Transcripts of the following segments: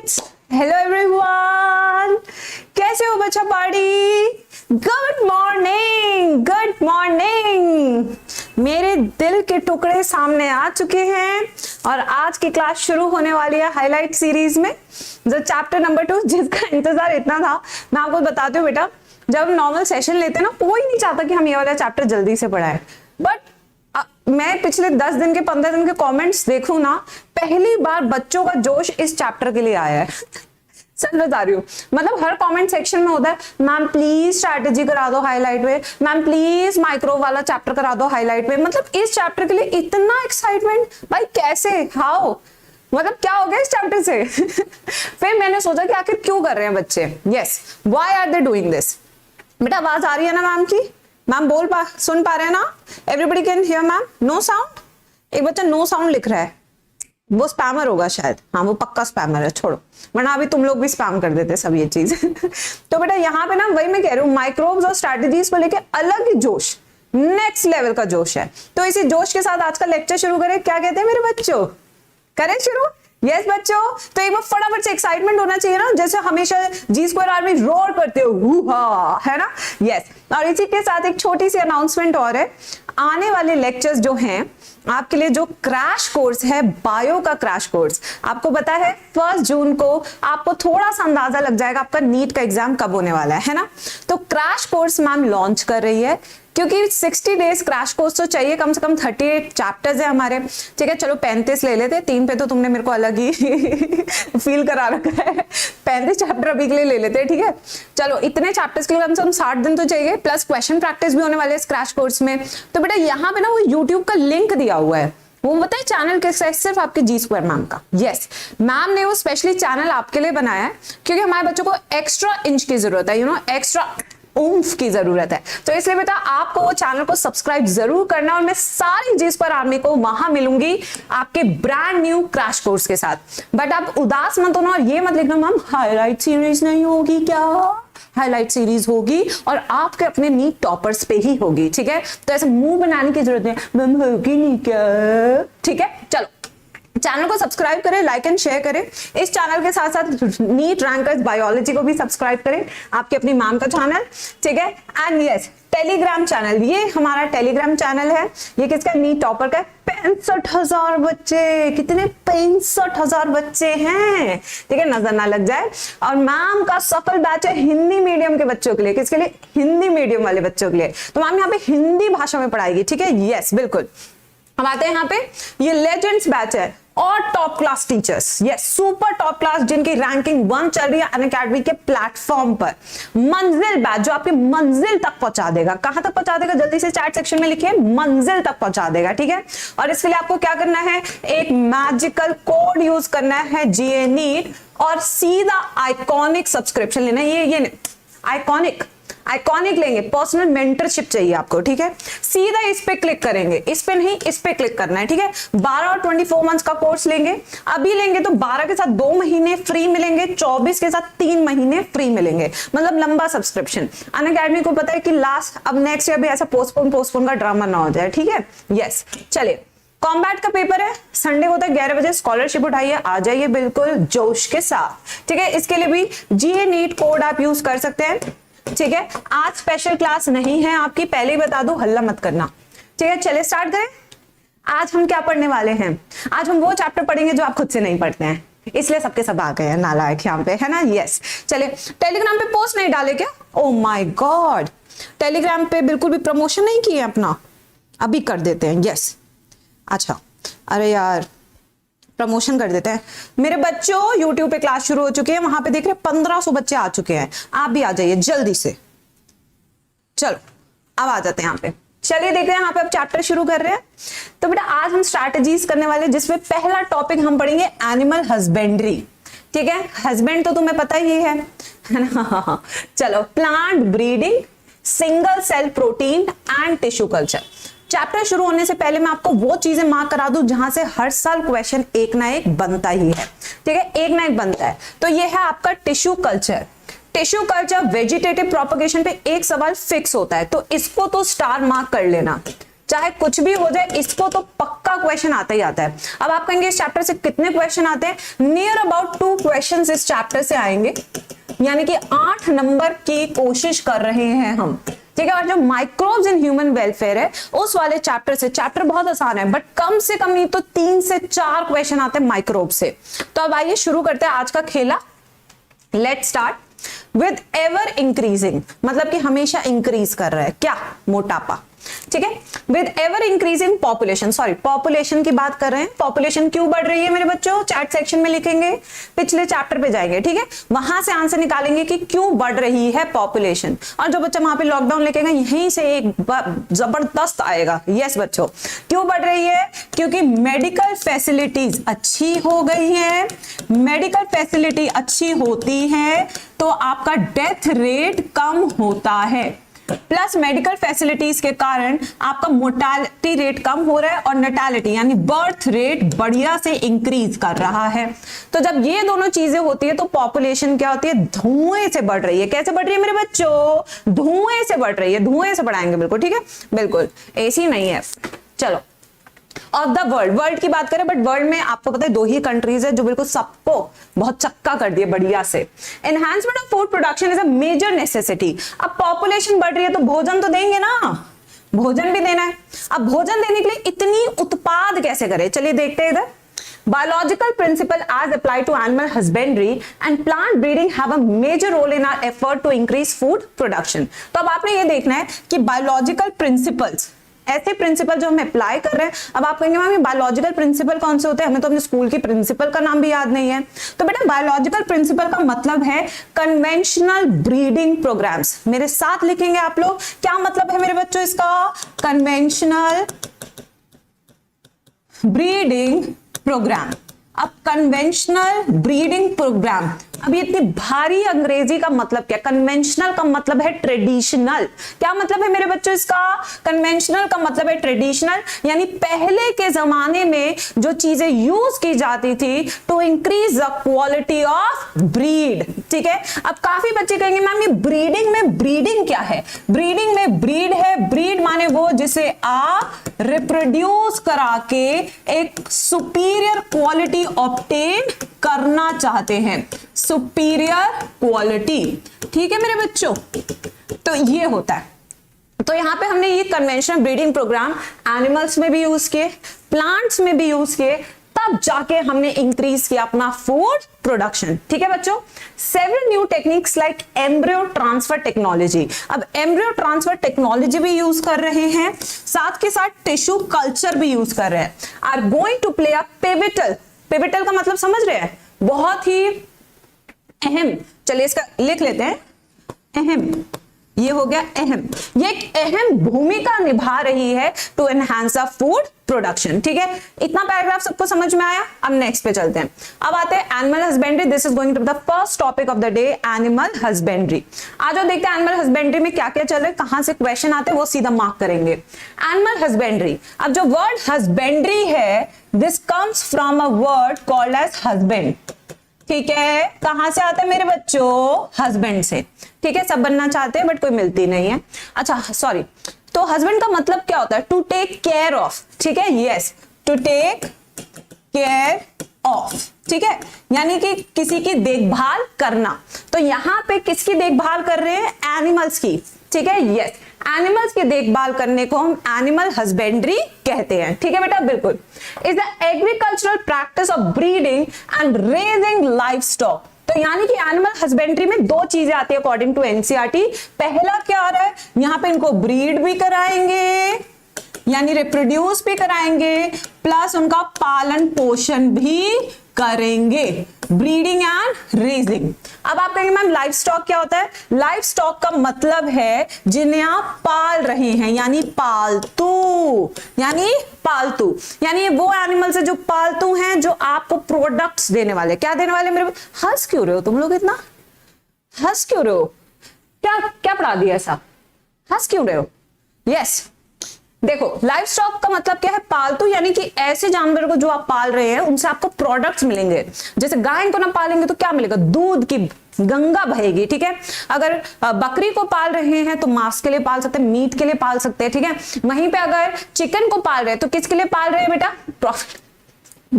Kids, hello everyone, कैसे हो बच्चा party? Good morning, good morning. मेरे दिल के टुकड़े सामने आ चुके हैं और आज की क्लास शुरू होने वाली है हाईलाइट सीरीज में जो चैप्टर नंबर 2, जिसका इंतजार इतना था। मैं आपको बताती हूँ बेटा, जब नॉर्मल सेशन लेते हैं ना, कोई नहीं चाहता कि हम ये वाला चैप्टर जल्दी से पढ़ाएं, बट मैं पिछले 10 दिन के 15 दिन के कमेंट्स देखूं ना, पहली बार बच्चों का जोश इस चैप्टर के लिए आया है। सच बता रही हूँ, मतलब हर कमेंट सेक्शन में होता है, मैम प्लीज स्ट्रैटेजी करा दो हाईलाइट में, मैम प्लीज माइक्रो वाला चैप्टर करा दो हाईलाइट में। मतलब इस चैप्टर के लिए इतना एक्साइटमेंट, भाई कैसे, हाउ, मतलब क्या हो गया इस चैप्टर से? फिर मैंने सोचा कि आखिर क्यों कर रहे हैं बच्चे। Yes, why are they doing this? बेटा आवाज आ रही है ना मैम की? मैम सुन पा रहे हैं ना? Everybody can hear ma'am? No sound? एक बच्चा नो साउंड लिख रहा है, वो स्पैमर होगा शायद। हाँ, वो पक्का स्पैमर है, छोड़ो, वरना अभी तुम लोग भी स्पैम कर देते सब ये चीज। तो बेटा यहाँ पे ना वही मैं कह रही हूँ, माइक्रोब्स और स्ट्रैटेजीज को लेके अलग ही जोश, नेक्स्ट लेवल का जोश है। तो इसी जोश के साथ आज का लेक्चर शुरू करें। क्या कहते हैं मेरे बच्चों, करें शुरू? यस बच्चों, तो एक बार फटाफट से एक्साइटमेंट होना चाहिए ना, जैसे हमेशा जी स्क्वायर आर्मी रोर करते हो, है ना? यस। और इसी के साथ एक छोटी सी अनाउंसमेंट और है, आने वाले लेक्चर्स जो हैं आपके लिए, जो क्रैश कोर्स है, बायो का क्रैश कोर्स, आपको पता है 1 जून को आपको थोड़ा सा अंदाजा लग जाएगा आपका नीट का एग्जाम कब होने वाला है ना? तो क्रैश कोर्स मैम लॉन्च कर रही है, क्योंकि 60 डेज क्रैश कोर्स तो चाहिए, कम से कम 38 चैप्टर्स है हमारे, ठीक है? चलो 35 ले लेते, 3 पे तो तुमने मेरे को अलग ही फील करा रखा है, 35 चैप्टर अभी के लिए ले लेते हैं, ठीक है? चलो इतने चैप्टर्स के लिए कम से कम 60 दिन तो चाहिए, प्लस क्वेश्चन प्रैक्टिस भी होने वाले इस क्रैश कोर्स में। तो बेटा यहाँ पे ना वो यूट्यूब का लिंक दिया हुआ है, वो बताए चैनल के साथ, सिर्फ आपके जी स्क्वायर मैम का। यस, मैम ने वो स्पेशली चैनल आपके लिए बनाया है, क्योंकि हमारे बच्चों को एक्स्ट्रा इंच की जरूरत है, एक्स्ट्रा ऊम्फ की जरूरत है। तो इसलिए बेटा आपको वो चैनल को सब्सक्राइब जरूर करना, और मैं सारी जी स्क्वायर आर्मी को वहां मिलूंगी आपके ब्रांड न्यू क्रैश कोर्स के साथ। बट आप उदास मत होना और ये मत लिखना मैम हाईलाइट सीरीज नहीं होगी क्या? हाईलाइट सीरीज होगी, और आपके अपने नीट टॉपर्स पे ही होगी, ठीक है? तो ऐसे मुंह बनाने की जरूरत नहीं, मैम होगी नहीं क्या? ठीक है, चलो चैनल को सब्सक्राइब करें, लाइक एंड शेयर करें। इस चैनल के साथ साथ नीट रैंकर्स बायोलॉजी को भी सब्सक्राइब करें, आपकी अपनी मैम का चैनल, ठीक है? एंड यस, टेलीग्राम चैनल, ये हमारा टेलीग्राम चैनल है, ये किसका? नीट टॉपर का। 65,000 बच्चे, कितने? 65,000 बच्चे हैं, ठीक है? नजर ना लग जाए। और मैम का सफल बैच है हिंदी मीडियम के बच्चों के लिए। किसके लिए? हिंदी मीडियम वाले बच्चों के लिए। तो मैम यहाँ पे हिंदी भाषा में पढ़ाएगी, ठीक है? यस बिल्कुल। हम आते हैं यहाँ पे, ये लेजेंड्स बैच है और top class teachers, yes super top class, जिनकी रैंकिंग 1 चल रही है अनअकैडमी के प्लेटफॉर्म पर। मंजिल बैच जो आपकी मंजिल तक पहुंचा देगा। कहां तक पहुंचा देगा? जल्दी से चैट सेक्शन में लिखिए, मंजिल तक पहुंचा देगा, ठीक है? और इसके लिए आपको क्या करना है? एक मैजिकल कोड यूज करना है, जीए नीट, और सीधा आइकॉनिक सब्सक्रिप्शन लेना है। ये आइकॉनिक लेंगे, पर्सनल मेंटरशिप चाहिए आपको, ठीक है? सीधा इस पे क्लिक करेंगे, इस पे नहीं, इस पे क्लिक करना है, ठीक है? 12 और 24 मंथ्स का कोर्स लेंगे। अभी लेंगे तो 12 के साथ 2 महीने फ्री मिलेंगे, 24 के साथ 3 महीने फ्री मिलेंगे, मतलब लंबा सब्सक्रिप्शन। अनअकैडमी को पता है कि लास्ट, अब नेक्स्ट ईयर भी ऐसा पोस्टपोन का ड्रामा ना हो जाए, ठीक है? यस, चलिए कॉम्बैट का पेपर है, संडे होता है 11 बजे, स्कॉलरशिप उठाइए, आ जाइए बिल्कुल जोश के साथ, ठीक है? इसके लिए भी जीए नीट कोड आप यूज कर सकते हैं, ठीक है? आज स्पेशल क्लास नहीं है आपकी, पहले ही बता दो, हल्ला मत करना, ठीक है? चलिए स्टार्ट करें। आज हम क्या पढ़ने वाले हैं? आज हम वो चैप्टर पढ़ेंगे जो आप खुद से नहीं पढ़ते हैं, इसलिए सबके सब आ गए हैं नालायक यहाँ पे, है ना? यस, चलिए टेलीग्राम पे पोस्ट नहीं डाले क्या? ओ माय गॉड, टेलीग्राम पे बिल्कुल भी प्रमोशन नहीं किए अपना, अभी कर देते हैं। यस, अच्छा, अरे यार प्रमोशन कर देते हैं। मेरे बच्चों YouTube पे क्लास शुरू हो चुकी है, वहां पे देख रहे 1500 बच्चे आ चुके हैं, आप भी आ जाइए जल्दी से। चलो अब आ जाते हैं यहाँ पे, चलिए देखते हैं यहाँ पे अब चैप्टर शुरू कर रहे हैं। तो बेटा आज हम स्ट्रैटेजीज करने वाले, जिसमें पहला टॉपिक हम पढ़ेंगे एनिमल हस्बेंड्री, ठीक है? हस्बैंड तो तुम्हें पता ही है ना? चलो, plant breeding, single cell protein and tissue culture. Chapter शुरू होने से पहले मैं आपको वो चीजें मार्क करा दूं जहां से हर साल क्वेश्चन एक ना एक बनता ही है, ठीक है? एक ना एक बनता है। तो ये है आपका tissue culture. Tissue culture vegetative propagation पे एक सवाल फिक्स होता है, तो इसको तो स्टार मार्क कर लेना। चाहे कुछ भी हो जाए, इसको तो पक्का क्वेश्चन आता ही आता है। अब आप कहेंगे इस चैप्टर से कितने क्वेश्चन आते हैं? नियर अबाउट 2 क्वेश्चंस इस चैप्टर से आएंगे, यानी कि 8 नंबर की कोशिश कर रहे हैं हम, ठीक है। और जो माइक्रोब्स इन ह्यूमन वेलफेयर है उस वाले चैप्टर से, चैप्टर बहुत आसान है बट कम से कम नहीं तो 3 से 4 क्वेश्चन आते हैं माइक्रोब से। तो अब आइए शुरू करते हैं आज का खेला। Let's start with ever increasing, मतलब कि हमेशा इंक्रीज कर रहा है क्या? मोटापा, ठीक है। With ever increasing population, sorry population की बात कर रहे हैं। पॉपुलेशन क्यों बढ़ रही है मेरे बच्चों? चैट सेक्शन में लिखेंगे, पिछले चैप्टर पे जाएंगे, ठीक है, वहां से आंसर निकालेंगे कि क्यों बढ़ रही है पॉपुलेशन। और जो बच्चा वहां पे लॉकडाउन लिखेगा यहीं से एक जबरदस्त आएगा। यस बच्चों, क्यों बढ़ रही है? क्योंकि मेडिकल फैसिलिटीज अच्छी हो गई है। मेडिकल फैसिलिटी अच्छी होती है तो आपका डेथ रेट कम होता है, प्लस मेडिकल फैसिलिटीज के कारण आपका मोर्टालिटी रेट कम हो रहा है और नैटालिटी यानी बर्थ रेट बढ़िया से इंक्रीज कर रहा है। तो जब ये दोनों चीजें होती है तो पॉपुलेशन क्या होती है? धुएं से बढ़ रही है। कैसे बढ़ रही है मेरे बच्चों? धुएं से बढ़ रही है। धुएं से बढ़ाएंगे बिल्कुल, ठीक है, बिल्कुल ऐसी नहीं है। चलो ऑफ द वर्ल्ड, वर्ल्ड की बात करें, बट वर्ल्ड में आपको पता है 2 ही कंट्रीज है जो बिल्कुल सबको बहुत चक्का कर दिए बढ़िया से। Enhancement of food production is a major necessity. अब पॉपुलेशन बढ़ रही है तो भोजन तो देंगे ना, भोजन भी देना है। अब भोजन देने के लिए इतनी उत्पाद कैसे करें? चलिए देखते हैं इधर। Biological principle as applied to animal husbandry and plant breeding have a major role in our effort to increase food production। तो अब आपने ये देखना है कि बायोलॉजिकल प्रिंसिपल्स, ऐसे प्रिंसिपल जो हम अप्लाई कर रहे हैं। अब आप कहेंगे मैम बायोलॉजिकल प्रिंसिपल कौन से होते हैं? हमें तो अपने स्कूल की प्रिंसिपल का नाम भी याद नहीं है। तो बेटा बायोलॉजिकल प्रिंसिपल का मतलब है कन्वेंशनल ब्रीडिंग प्रोग्राम्स। मेरे साथ लिखेंगे आप लोग, क्या मतलब है मेरे बच्चों इसका? Conventional breeding programme. अब कन्वेंशनल ब्रीडिंग प्रोग्राम, अब ये इतनी भारी अंग्रेजी का मतलब क्या? कन्वेंशनल का मतलब है ट्रेडिशनल। क्या मतलब है मेरे बच्चों इसका? कन्वेंशनल का मतलब है ट्रेडिशनल, यानी पहले के जमाने में जो चीजें यूज की जाती थी to increase the quality of breed, ठीक है। अब काफी बच्चे कहेंगे मैम ये ब्रीडिंग में, ब्रीडिंग क्या है? ब्रीडिंग में ब्रीड है, ब्रीड माने वो जिसे आप रिप्रोड्यूस करा के एक सुपीरियर क्वालिटी ऑब्टेन करना चाहते हैं, सुपीरियर क्वालिटी, ठीक है मेरे बच्चों। तो ये होता है। तो यहां पे हमने ये कन्वेंशनल ब्रीडिंग प्रोग्राम एनिमल्स में भी यूज किए, प्लांट्स में भी यूज किए, तब जाके हमने इंक्रीज किया अपना फूड प्रोडक्शन, ठीक है बच्चों। Several new techniques like embryo transfer technology, अब एम्ब्रियो ट्रांसफर टेक्नोलॉजी भी यूज कर रहे हैं, साथ के साथ टिश्यू कल्चर भी यूज कर रहे हैं, are going to play a pivotal, pivotal का मतलब समझ रहे हैं? बहुत ही अहम, चलिए इसका लिख लेते हैं, अहम, ये हो गया अहम, ये एक अहम भूमिका निभा रही है to enhance the food production, ठीक है। इतना पैराग्राफ सबको समझ में आया? अब नेक्स्ट पे चलते हैं। अब आते हैं animal husbandry. This is going to be the first topic of the day, animal husbandry. आज हम देखते हैं एनिमल हस्बेंड्री में क्या क्या चल रहा है, कहां से क्वेश्चन आते हैं वो सीधा मार्क करेंगे। एनिमल हस्बेंड्री, अब जो वर्ड हस्बेंड्री है this comes from a word called as husband, ठीक है। कहां से आता है मेरे बच्चों? हस्बैंड से, ठीक है। सब बनना चाहते हैं बट कोई मिलती नहीं है। अच्छा सॉरी, तो हस्बैंड का मतलब क्या होता है? टू टेक केयर ऑफ, ठीक है, yes, to take care of, ठीक है, यानी कि किसी की देखभाल करना। तो यहां पे किसकी देखभाल कर रहे हैं? एनिमल्स की, ठीक है, यस, एनिमल्स की देखभाल करने को हम एनिमल हस्बेंड्री कहते हैं, ठीक है बेटा, बिल्कुल। Is the agricultural practice of breeding and raising live stock. तो यानी कि एनिमल हस्बेंड्री में 2 चीजें आती है अकॉर्डिंग टू एनसीईआरटी। पहला क्या आ रहा है? यहां पे इनको ब्रीड भी कराएंगे, यानी रिप्रोड्यूस भी कराएंगे, प्लस उनका पालन पोषण भी करेंगे, ब्रीडिंग एंड रेजिंग। अब आप कहेंगे मैम लाइव स्टॉक क्या होता है? लाइव स्टॉक का मतलब है जिन्हें आप पाल रहे हैं, यानी पालतू, यानी पालतू, यानी वो एनिमल्स है जो पालतू हैं, जो आपको प्रोडक्ट्स देने वाले। क्या देने वाले मेरे? हंस क्यों रहे हो तुम लोग? इतना हंस क्यों रहे हो? क्या क्या पढ़ा दिया ऐसा? हंस क्यों रहे हो? यस, देखो लाइव स्टॉक का मतलब क्या है, पालतू, यानी कि ऐसे जानवर को जो आप पाल रहे हैं उनसे आपको प्रोडक्ट्स मिलेंगे। जैसे गाय को ना पालेंगे तो क्या मिलेगा, दूध की गंगा बहेगी, ठीक है। अगर बकरी को पाल रहे हैं तो मांस के लिए पाल सकते हैं, मीट के लिए पाल सकते हैं, ठीक है। वहीं पे अगर चिकन को पाल रहे हैं तो किसके लिए पाल रहे हैं बेटा, प्रॉफिट,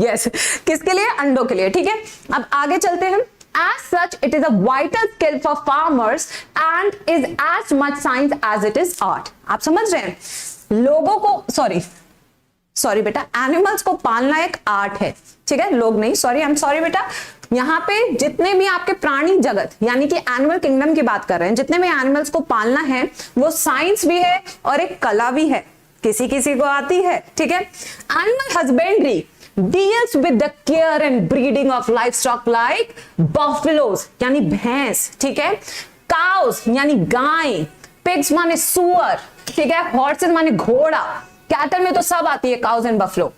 यस, किसके लिए, अंडों के लिए, ठीक है। अब आगे चलते हैं। As such, it is a vital skill for farmers and is as much science as it is art. आप समझ रहे हैं, लोगों को, सॉरी बेटा, एनिमल्स को पालना एक आर्ट है, ठीक है। लोग नहीं, सॉरी, आई एम सॉरी बेटा। यहाँ पे जितने भी आपके प्राणी जगत यानी कि एनिमल किंगडम की बात कर रहे हैं, जितने भी एनिमल्स को पालना है वो साइंस भी है और एक कला भी है, किसी किसी को आती है, ठीक है। Animal husbandry deals with the care and breeding of livestock like buffaloes यानी भैंस, ठीक है, cows यानी गाय, pigs माने सुअर, ठीक है, horses माने घोड़ा, cattle में तो सब आती है cows and buffalo,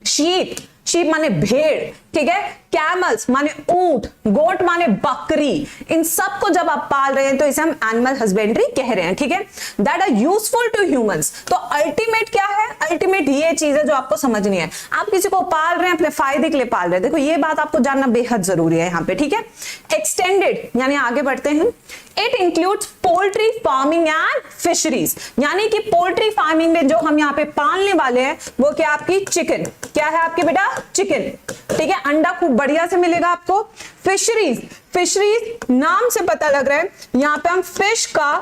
sheep माने भेड़, ठीक है, कैमल्स माने ऊंट, गोट माने बकरी, इन सबको जब आप पाल रहे हैं तो इसे हम एनिमल हस्बेंड्री कह रहे हैं, ठीक है। That are useful to humans. तो अल्टीमेट क्या है, अल्टीमेट ये चीज है जो आपको समझनी है। आप किसी को पाल रहे हैं अपने फायदे के लिए पाल रहे हैं, देखो ये बात आपको जानना बेहद जरूरी है यहाँ पे, ठीक है। एक्सटेंडेड यानी आगे बढ़ते हैं, it includes poultry farming and fisheries, यानी कि पोल्ट्री फार्मिंग में जो हम यहाँ पे पालने वाले हैं वो क्या, आपकी चिकन, क्या है आपकी बेटा, चिकन, ठीक है, अंडा खूब बढ़िया से मिलेगा आपको। फिशरीज नाम से पता लग रहा है यहाँ पे हम फिश का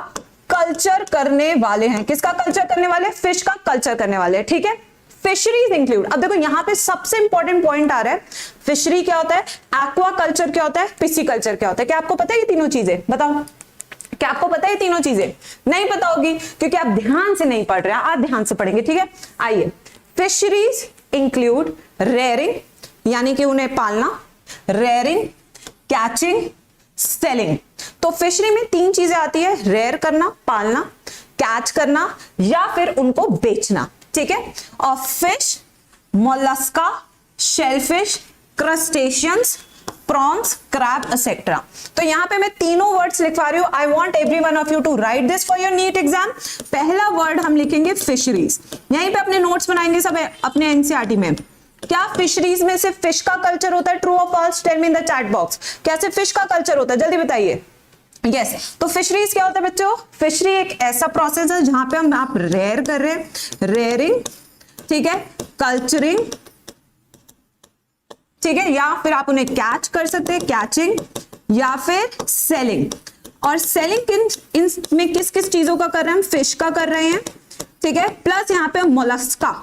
कल्चर करने वाले हैं। किसका कल्चर करने वाले, फिश का कल्चर करने वाले हैं, ठीक है। फिशरीज इंक्लूड, अब देखो यहाँ पे सबसे इंपॉर्टेंट पॉइंट आ रहा है, फिशरी क्या होता है, एक्वा कल्चर क्या होता है, पिसी-कल्चर क्या होता है। क्या आपको पता है ये तीनों चीजें, बताओ, क्या आपको पता है ये तीनों चीजें? नहीं पता होगी क्योंकि आप ध्यान से नहीं पढ़ रहे हैं, आप ध्यान से पढ़ेंगे, ठीक है। आइए, फिशरीज इंक्लूड रेयरिंग यानी कि उन्हें पालना, रेयरिंग, कैचिंग, सेलिंग। तो फिशरी में तीन चीजें आती है, रेयर करना, पालना, कैच करना या फिर उनको बेचना, ठीक है। और fish, mollusca, shellfish, crustaceans, prawns, crab etcetera. तो यहां पे मैं तीनों वर्ड्स लिखवा रही हूं। I want every one of you to write this for your NEET exam. पहला वर्ड हम लिखेंगे फिशरीज, यहीं पे अपने नोट्स बनाएंगे सब अपने एनसीईआरटी में। क्या फिशरीज में सिर्फ फिश का कल्चर होता है, ट्रू और false, tell me in the chat box. क्या सिर्फ फिश का कल्चर होता है, जल्दी बताइए। यस, तो फिशरीज क्या होता है बच्चों, फिशरी एक ऐसा प्रोसेस है जहां पे हम आप रेयर कर रहे हैं, रेयरिंग, ठीक है, कल्चरिंग, ठीक है, या फिर आप उन्हें कैच कर सकते हैं, कैचिंग, या फिर सेलिंग। और सेलिंग इनमें किस किस चीजों का कर रहे हैं, हम फिश का कर रहे हैं, ठीक है, प्लस यहाँ पे मोलस्का,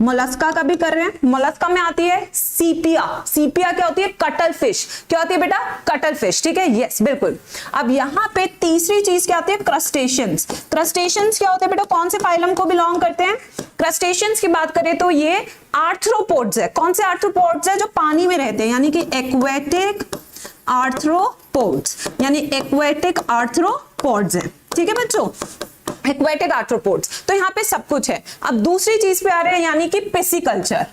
मोलस्का का भी कर रहे हैं। मोलस्का में आती है सीपिया, सीपिया क्या होती है, कटल फिश, क्या होती है बेटा, कटल फिश, ठीक है, यस बिल्कुल। अब यहाँ पे तीसरी चीज क्या आती है, क्रस्टेशियंस। क्रस्टेशियंस क्या होते हैं बेटा, कौन से फाइलम को बिलोंग करते हैं। क्रस्टेशियंस की बात करें तो ये आर्थ्रोपोड्स है। कौन से आर्थ्रोपोड्स है, जो पानी में रहते हैं, यानी कि एक्वेटिक आर्थ्रोपोड्स, यानी एक्वेटिक आर्थ्रोपोड्स है, ठीक है बच्चों, एक्वेटिक आर्थ्रोपोड्स। तो यहाँ पे सब कुछ है। अब दूसरी चीज पे आ रहे हैं, यानी कि पिसीकल्चर।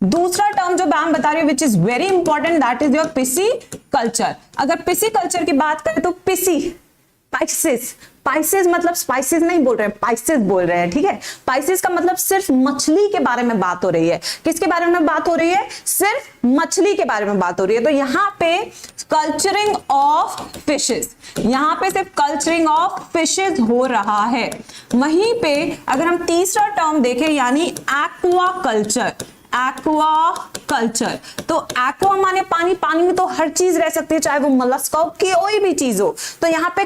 दूसरा टर्म जो मैम बता रही है which is very important, that is your pisciculture. अगर पिसीकल्चर की बात करें तो स्पाइसेस, स्पाइसेस मतलब स्पाइसेस नहीं बोल रहे हैं, स्पाइसेस बोल रहे हैं, ठीक है। स्पाइसेस का मतलब सिर्फ मछली के बारे में बात हो रही है। किसके बारे में बात हो रही है, सिर्फ मछली के बारे में बात हो रही है। तो यहाँ पे कल्चरिंग ऑफ फिशेस, यहाँ पे सिर्फ कल्चरिंग ऑफ फिशेस हो रहा है। वहीं पे अगर हम तीसरा टर्म देखें, यानी एक्वा कल्चर, एक्वा कल्चर, तो एक्वा माने पानी, पानी में तो हर चीज रह सकती है, चाहे वो मोलस्का हो, कोई भी चीज हो। तो यहाँ पे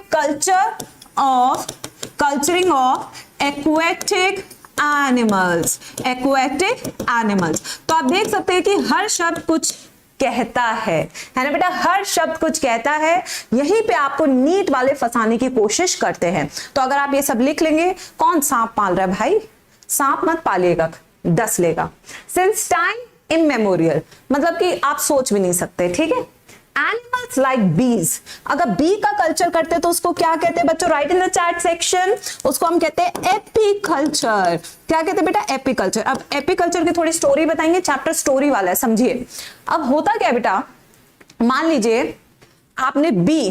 culturing of aquatic animals, aquatic animals. तो आप देख सकते हैं कि हर शब्द कुछ कहता है ना बेटा, हर शब्द कुछ कहता है। यहीं पे आपको नीट वाले फंसाने की कोशिश करते हैं। तो अगर आप ये सब लिख लेंगे, कौन सांप पाल रहा है भाई, सांप मत पालिएगा, 10 लेगा। सिंस टाइम इमेमोरियल मतलब कि आप सोच भी नहीं सकते, ठीक है। एनिमल्स लाइक बीज, अगर बी का कल्चर करते हैं तो उसको क्या कहते हैं बच्चों, right in the chat section. उसको हम कहते हैं एपीकल्चर। क्या कहते हैं बेटा, एपीकल्चर। अब एपीकल्चर की थोड़ी स्टोरी बताएंगे, चैप्टर स्टोरी वाला है, समझिए। अब होता क्या बेटा, मान लीजिए आपने बी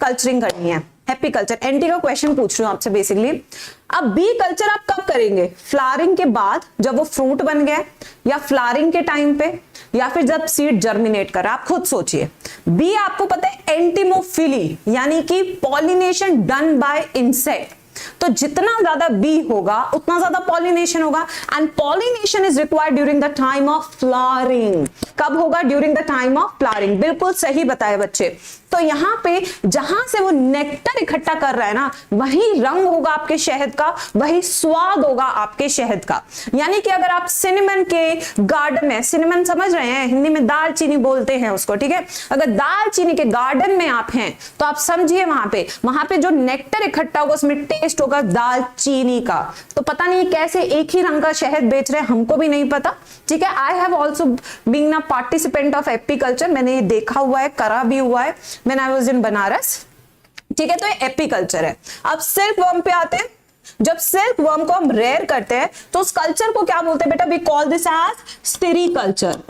कल्चरिंग करनी है एपीकल्चर, एंटी का क्वेश्चन पूछ रही हूं आपसे बेसिकली। अब बी कल्चर आप कब करेंगे? फ्लावरिंग के बाद, जब वो फ्रूट बन गया, या फ्लावरिंग के टाइम पे, या फिर जब सीड जर्मिनेट कर, आप खुद सोचिए। बी आपको पता है एंटीमोफिली, यानी कि पॉलिनेशन डन बाय इंसेक्ट। तो जितना ज्यादा बी होगा उतना ज्यादा पॉलिनेशन होगा, and pollination is required during the time of flowering. कब होगा? During the time of flowering. बिल्कुल सही बताया बच्चे। तो यहां पे जहां से वो नेक्टर इकट्ठा कर रहा है ना, वही रंग होगा आपके शहद का, वही स्वाद होगा आपके शहद का। यानी कि अगर आप सिनेमन के गार्डन में, सिनेमन समझ रहे हैं, हिंदी में दालचीनी बोलते हैं उसको, ठीक है, अगर दालचीनी के गार्डन में आप हैं तो आप समझिए वहां पे जो नेक्टर इकट्ठा होगा उसमें टेस्ट होगा दालचीनी का। तो पता नहीं कैसे एक ही रंग का शहद बेच रहे हैं, हमको भी नहीं पता, ठीक है। I have also being a participant of apiculture, मैंने ये देखा हुआ है, करा भी हुआ है when I was in Banaras, ठीक है। तो ये एपीकल्चर है। अब सिल्क वर्म पे आते हैं। जब सिल्क वर्म को हम रेयर करते हैं तो उस कल्चर को क्या बोलते हैं बेटा? We call this as sericulture.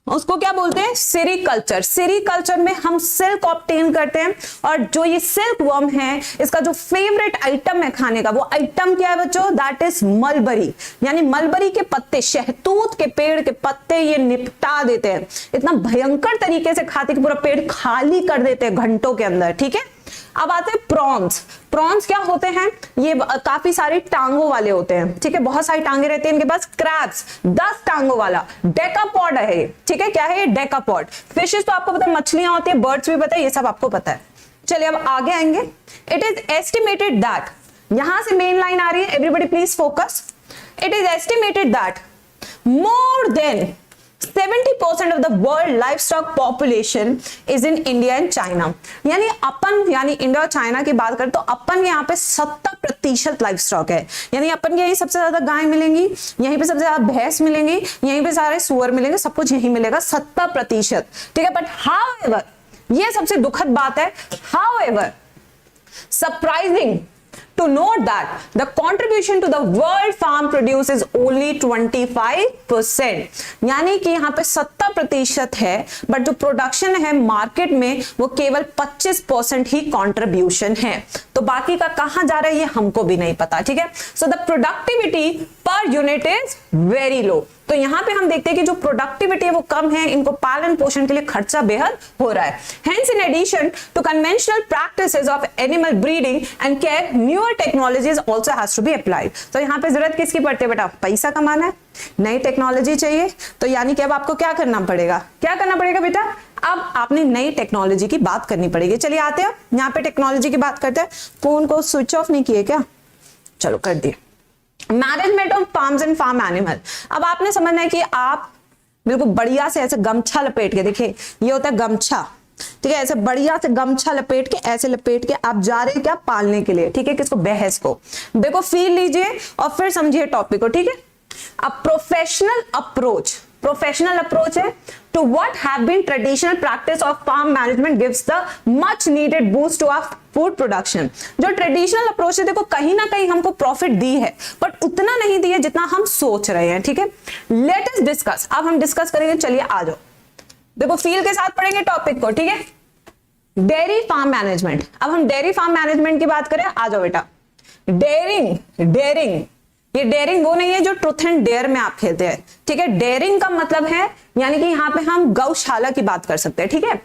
उसको क्या बोलते हैं? सेरीकल्चर। सेरीकल्चर में हम सिल्क ऑब्टेन करते हैं, और जो ये सिल्क वर्म है इसका जो फेवरेट आइटम है खाने का, वो आइटम क्या है बच्चों? That is mulberry. यानी मलबरी के पत्ते, शहतूत के पेड़ के पत्ते ये निपटा देते हैं, इतना भयंकर तरीके से खाते कि पूरा पेड़ खाली कर देते हैं घंटों के अंदर, ठीक है। अब आते हैं प्रॉन्स। प्रॉन्स क्या होते हैं? ये काफी सारी टांगों वाले होते हैं, ठीक है, बहुत सारी टांगे रहती हैं इनके पास। क्रैब्स 10 टांगों वाला डेकापॉड है ये, ठीक है। क्या है ये? डेकापॉड। फिशेस तो आपको पता है, मछलियां होती है, बर्ड्स भी पता है, ये सब आपको पता है। चलिए अब आगे आएंगे। इट इज एस्टिमेटेड दैट, यहां से मेन लाइन आ रही है, everybody please focus. It is estimated that more than 70% of the world livestock population is in India and China। यानी अपन, यानी इंडिया और चाइना की बात करें तो अपन यहाँ पे 70% लाइफ स्टॉक है। यानी अपन के यही सबसे ज्यादा गाय मिलेंगी, यहीं पे सबसे ज्यादा भैंस मिलेंगी, यहीं पे सारे सुअर मिलेंगे, सब कुछ यही मिलेगा 70%, ठीक है। बट हाउएवर, ये सबसे दुखद बात है, however surprising to note that the contribution to the world farm produce is only 25%। यानी कि यहाँ पे 70% है, बट जो प्रोडक्शन है मार्केट में वो केवल 25% ही कंट्रीब्यूशन है। तो बाकी का कहां जा रहा है ये हमको भी नहीं पता, ठीक है। So the productivity per unit is very low. तो यहां पे हम देखते हैं कि जो प्रोडक्टिविटी है वो कम है, इनको पालन पोषण के लिए खर्चा बेहद हो रहा है। Hence in addition to conventional practices of animal breeding and care, newer technologies also has to be applied. तो यहां पे जरूरत किसकी पड़ती है बेटा? पैसा कमाना है, नई टेक्नोलॉजी चाहिए। तो यानी कि अब आपको क्या करना पड़ेगा? क्या करना पड़ेगा बेटा? अब आपने नई टेक्नोलॉजी की बात करनी पड़ेगी। चलिए आते हैं यहाँ पे टेक्नोलॉजी की बात करते हैं। फोन को स्विच ऑफ नहीं किए क्या? चलो कर दिए। Management of farms and farm animal. अब आपने समझना है कि आप बिल्कुल बढ़िया से ऐसे गमछा लपेट के, देखिए ये होता है गमछा, ठीक है, ऐसे बढ़िया से गमछा लपेट के, ऐसे लपेट के आप जा रहे हैं क्या? पालने के लिए, ठीक है। किसको? भैंस को। देखो फील लीजिए और फिर समझिए टॉपिक को, ठीक है। A professional approach, professional approach है to what have been traditional practice of farm management gives the much needed boost to our food production। जो ट्रेडिशनल अप्रोच है देखो कहीं ना कहीं हमको प्रॉफिट दी है, बट उतना नहीं दी है जितना हम सोच रहे हैं, ठीक है। Let us discuss. अब हम डिस्कस करेंगे, चलिए आ जाओ, देखो फील के साथ पढ़ेंगे टॉपिक को, ठीक है। Dairy farm management. अब हम डेयरी फार्म मैनेजमेंट की बात करें, आ जाओ बेटा। डेयरिंग, ये डेयरिंग वो नहीं है जो ट्रूथ एंड डेयर में आप खेलते हैं, ठीक है। डेयरिंग का मतलब है, यानी कि यहाँ पे हम गौशाला की बात कर सकते हैं, ठीक है।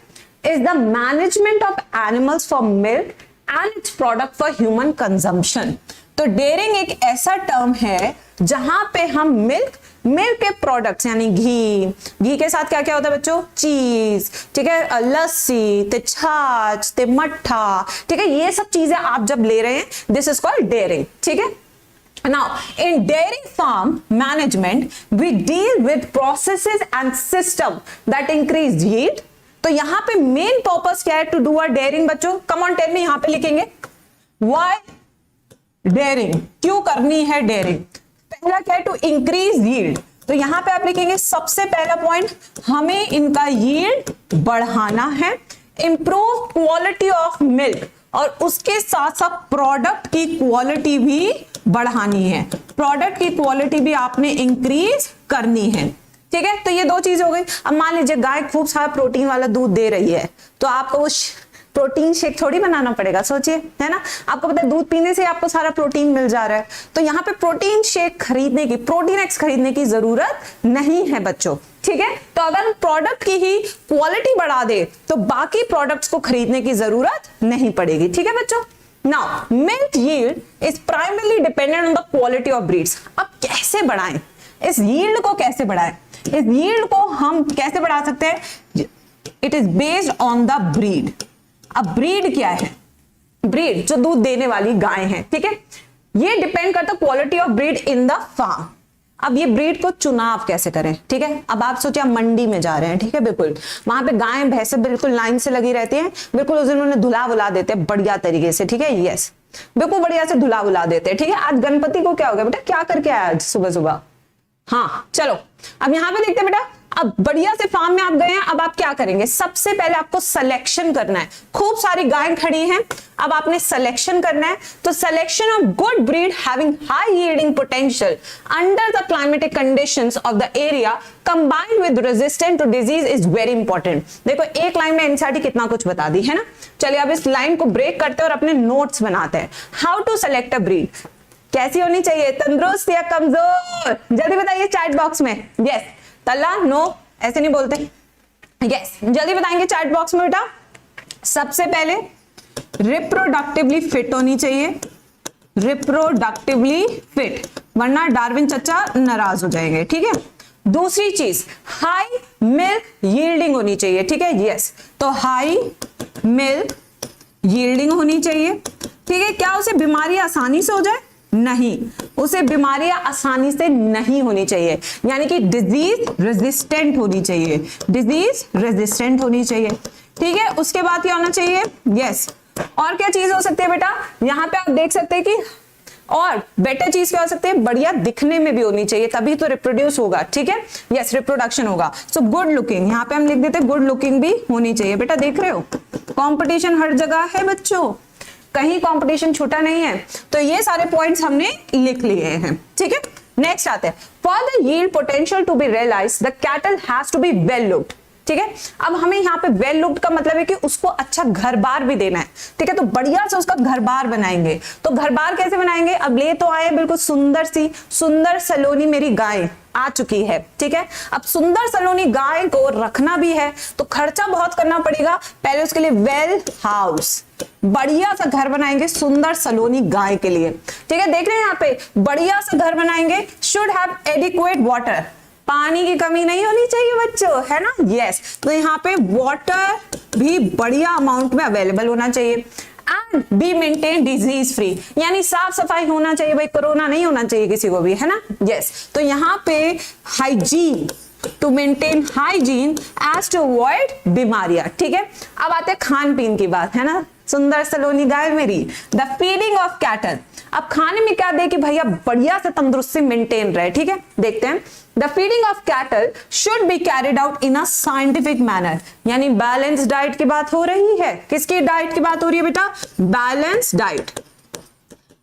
Is the management of animals for milk and it's product for human consumption. तो डेयरिंग एक ऐसा टर्म है जहां पे हम मिल्क के प्रोडक्ट्स, यानी घी के साथ क्या क्या होता है बच्चों? चीज, ठीक है, लस्सी, ते छाछ, ते मट्ठा, ठीक है, ये सब चीजें आप जब ले रहे हैं, दिस इज कॉल्ड डेयरिंग, ठीक है। Now, in dairy farm management, we deal with processes and system that increase yield। तो यहां पे मेन पर्पस क्या है? टू डू अ डेयरिंग बच्चों। कम ऑन टेल मी, यहां पे लिखेंगे व्हाई डेयरिंग, क्यों करनी है डेयरिंग? पहला क्या है? To increase yield. तो यहां पे आप लिखेंगे सबसे पहला पॉइंट, हमें इनका यील्ड बढ़ाना है, इंप्रूव क्वालिटी ऑफ मिल्क, और उसके साथ साथ प्रोडक्ट की क्वालिटी भी बढ़ानी है, प्रोडक्ट की क्वालिटी भी आपने इंक्रीज करनी है, ठीक है। तो ये दो चीज हो गई। अब मान लीजिए गाय खूब सारा प्रोटीन वाला दूध दे रही है, तो आपको वो प्रोटीन शेक थोड़ी बनाना पड़ेगा, सोचिए, है ना। आपको पता है दूध पीने से आपको सारा प्रोटीन मिल जा रहा है, तो यहाँ पे प्रोटीन शेक खरीदने की, प्रोटीन एक्स खरीदने की जरूरत नहीं है बच्चों, ठीक है। तो अगर प्रोडक्ट की ही क्वालिटी बढ़ा दे तो बाकी प्रोडक्ट्स को खरीदने की जरूरत नहीं पड़ेगी, ठीक है बच्चों। Now milk yield is primarily dependent on the quality of breeds. अब कैसे बढ़ाएं इस यील्ड को, कैसे बढ़ाएं इस यील्ड को, हम कैसे बढ़ा सकते हैं? It is based on the breed. अब ब्रीड क्या है? ब्रीड जो दूध देने वाली गाय है, ठीक है, ये डिपेंड करता है quality of breed in the farm. अब ये ब्रीड को चुनाव कैसे करें, ठीक है। अब आप सोचिए आप मंडी में जा रहे हैं, ठीक है, बिल्कुल वहां पे गाय भैंसे बिल्कुल लाइन से लगी रहती हैं, बिल्कुल उस दिन उन्हें धुला बुला देते हैं बढ़िया तरीके से, ठीक है, यस, बिल्कुल बढ़िया से धुला बुला देते हैं, ठीक है। आज गणपति को क्या हो गया बेटा, क्या करके आया आज सुबह सुबह? हाँ चलो, अब यहां पे देखते हैं बेटा, अब बढ़िया से फार्म में आप गए हैं, अब आप क्या करेंगे? सबसे पहले आपको सिलेक्शन करना है। खूब सारी गायें खड़ी हैं, अब आपने सिलेक्शन करना है। तो selection of good breed having high yielding potential under the climatic conditions of the area combined with resistant to disease is very important. देखो एक लाइन में एनसीईआरटी कितना कुछ बता दी है ना। चलिए अब इस लाइन को ब्रेक करते हैं और अपने नोट्स बनाते हैं। How to select a breed, कैसी होनी चाहिए, तंदुरुस्त या कमजोर? जल्दी बताइए चैट बॉक्स में। यस तल्ला, नो ऐसे नहीं बोलते, यस जल्दी बताएंगे चैट बॉक्स में बेटा। सबसे पहले रिप्रोडक्टिवली फिट होनी चाहिए, रिप्रोडक्टिवली फिट, वरना डार्विन चचा नाराज हो जाएंगे, ठीक है। दूसरी चीज हाई मिल्क यील्डिंग होनी चाहिए, ठीक है, यस, तो हाई मिल्क यील्डिंग होनी चाहिए, ठीक है। क्या उसे बीमारी आसानी से हो जाए? नहीं, उसे बीमारियां आसानी से नहीं होनी चाहिए, यानी कि डिजीज रेजिस्टेंट होनी चाहिए, डिजीज रेजिस्टेंट होनी चाहिए, ठीक है। उसके बाद क्या होना चाहिए? यस, और क्या चीज हो सकती है बेटा? यहां पे आप देख सकते हैं कि और बेटर चीज क्या हो सकती है? बढ़िया दिखने में भी होनी चाहिए, तभी तो रिप्रोड्यूस होगा, ठीक है, यस रिप्रोडक्शन होगा। सो गुड लुकिंग, यहाँ पे हम लिख देते हैं गुड लुकिंग भी होनी चाहिए। बेटा देख रहे हो कंपटीशन हर जगह है बच्चों, कहीं कंपटीशन छोटा नहीं है। तो ये सारे पॉइंट्स हमने लिख लिए हैं, ठीक है। नेक्स्ट आते हैं, for the yield potential to be realised the cattle has to be well looked, ठीक है। अब हमें यहाँ पे वेल लुक्ड का मतलब है कि उसको अच्छा घर बार भी देना है, ठीक है। तो बढ़िया से उसका घर बार बनाएंगे। तो घर बार कैसे बनाएंगे? अब ले तो आए बिल्कुल सुंदर सी, सुंदर सलोनी मेरी गाय आ चुकी है, ठीक है। अब सुंदर सलोनी गाय को रखना भी है तो खर्चा बहुत करना पड़ेगा। पहले उसके लिए वेल हाउस, बढ़िया सा घर बनाएंगे सुंदर सलोनी गाय के लिए, ठीक है। देख रहे हैं यहाँ पे बढ़िया सा घर बनाएंगे। शुड हैव एडिक्वेट वाटर, पानी की कमी नहीं होनी चाहिए बच्चों, है ना, यस। तो यहाँ पे वाटर भी बढ़िया अमाउंट में अवेलेबल होना चाहिए। And be maintain disease free, यानी साफ सफाई होना चाहिए भाई, कोरोना नहीं होना चाहिए किसी को भी, है ना, यस। तो यहाँ पे hygiene, to maintain hygiene as to avoid बीमारियां, ठीक है। अब आते हैं खान पीन की बात, है ना, सुंदर सलोनी गाय मेरी। द फीडिंग ऑफ कैटल, अब खाने में क्या दे कि भैया बढ़िया से तंदुरुस्ती मेंटेन रहे, ठीक है। देखते हैं, the feeding of cattle should be carried out in a scientific manner, यानी बैलेंस डाइट की बात हो रही है। किसकी डाइट की बात हो रही है बेटा? Balance diet.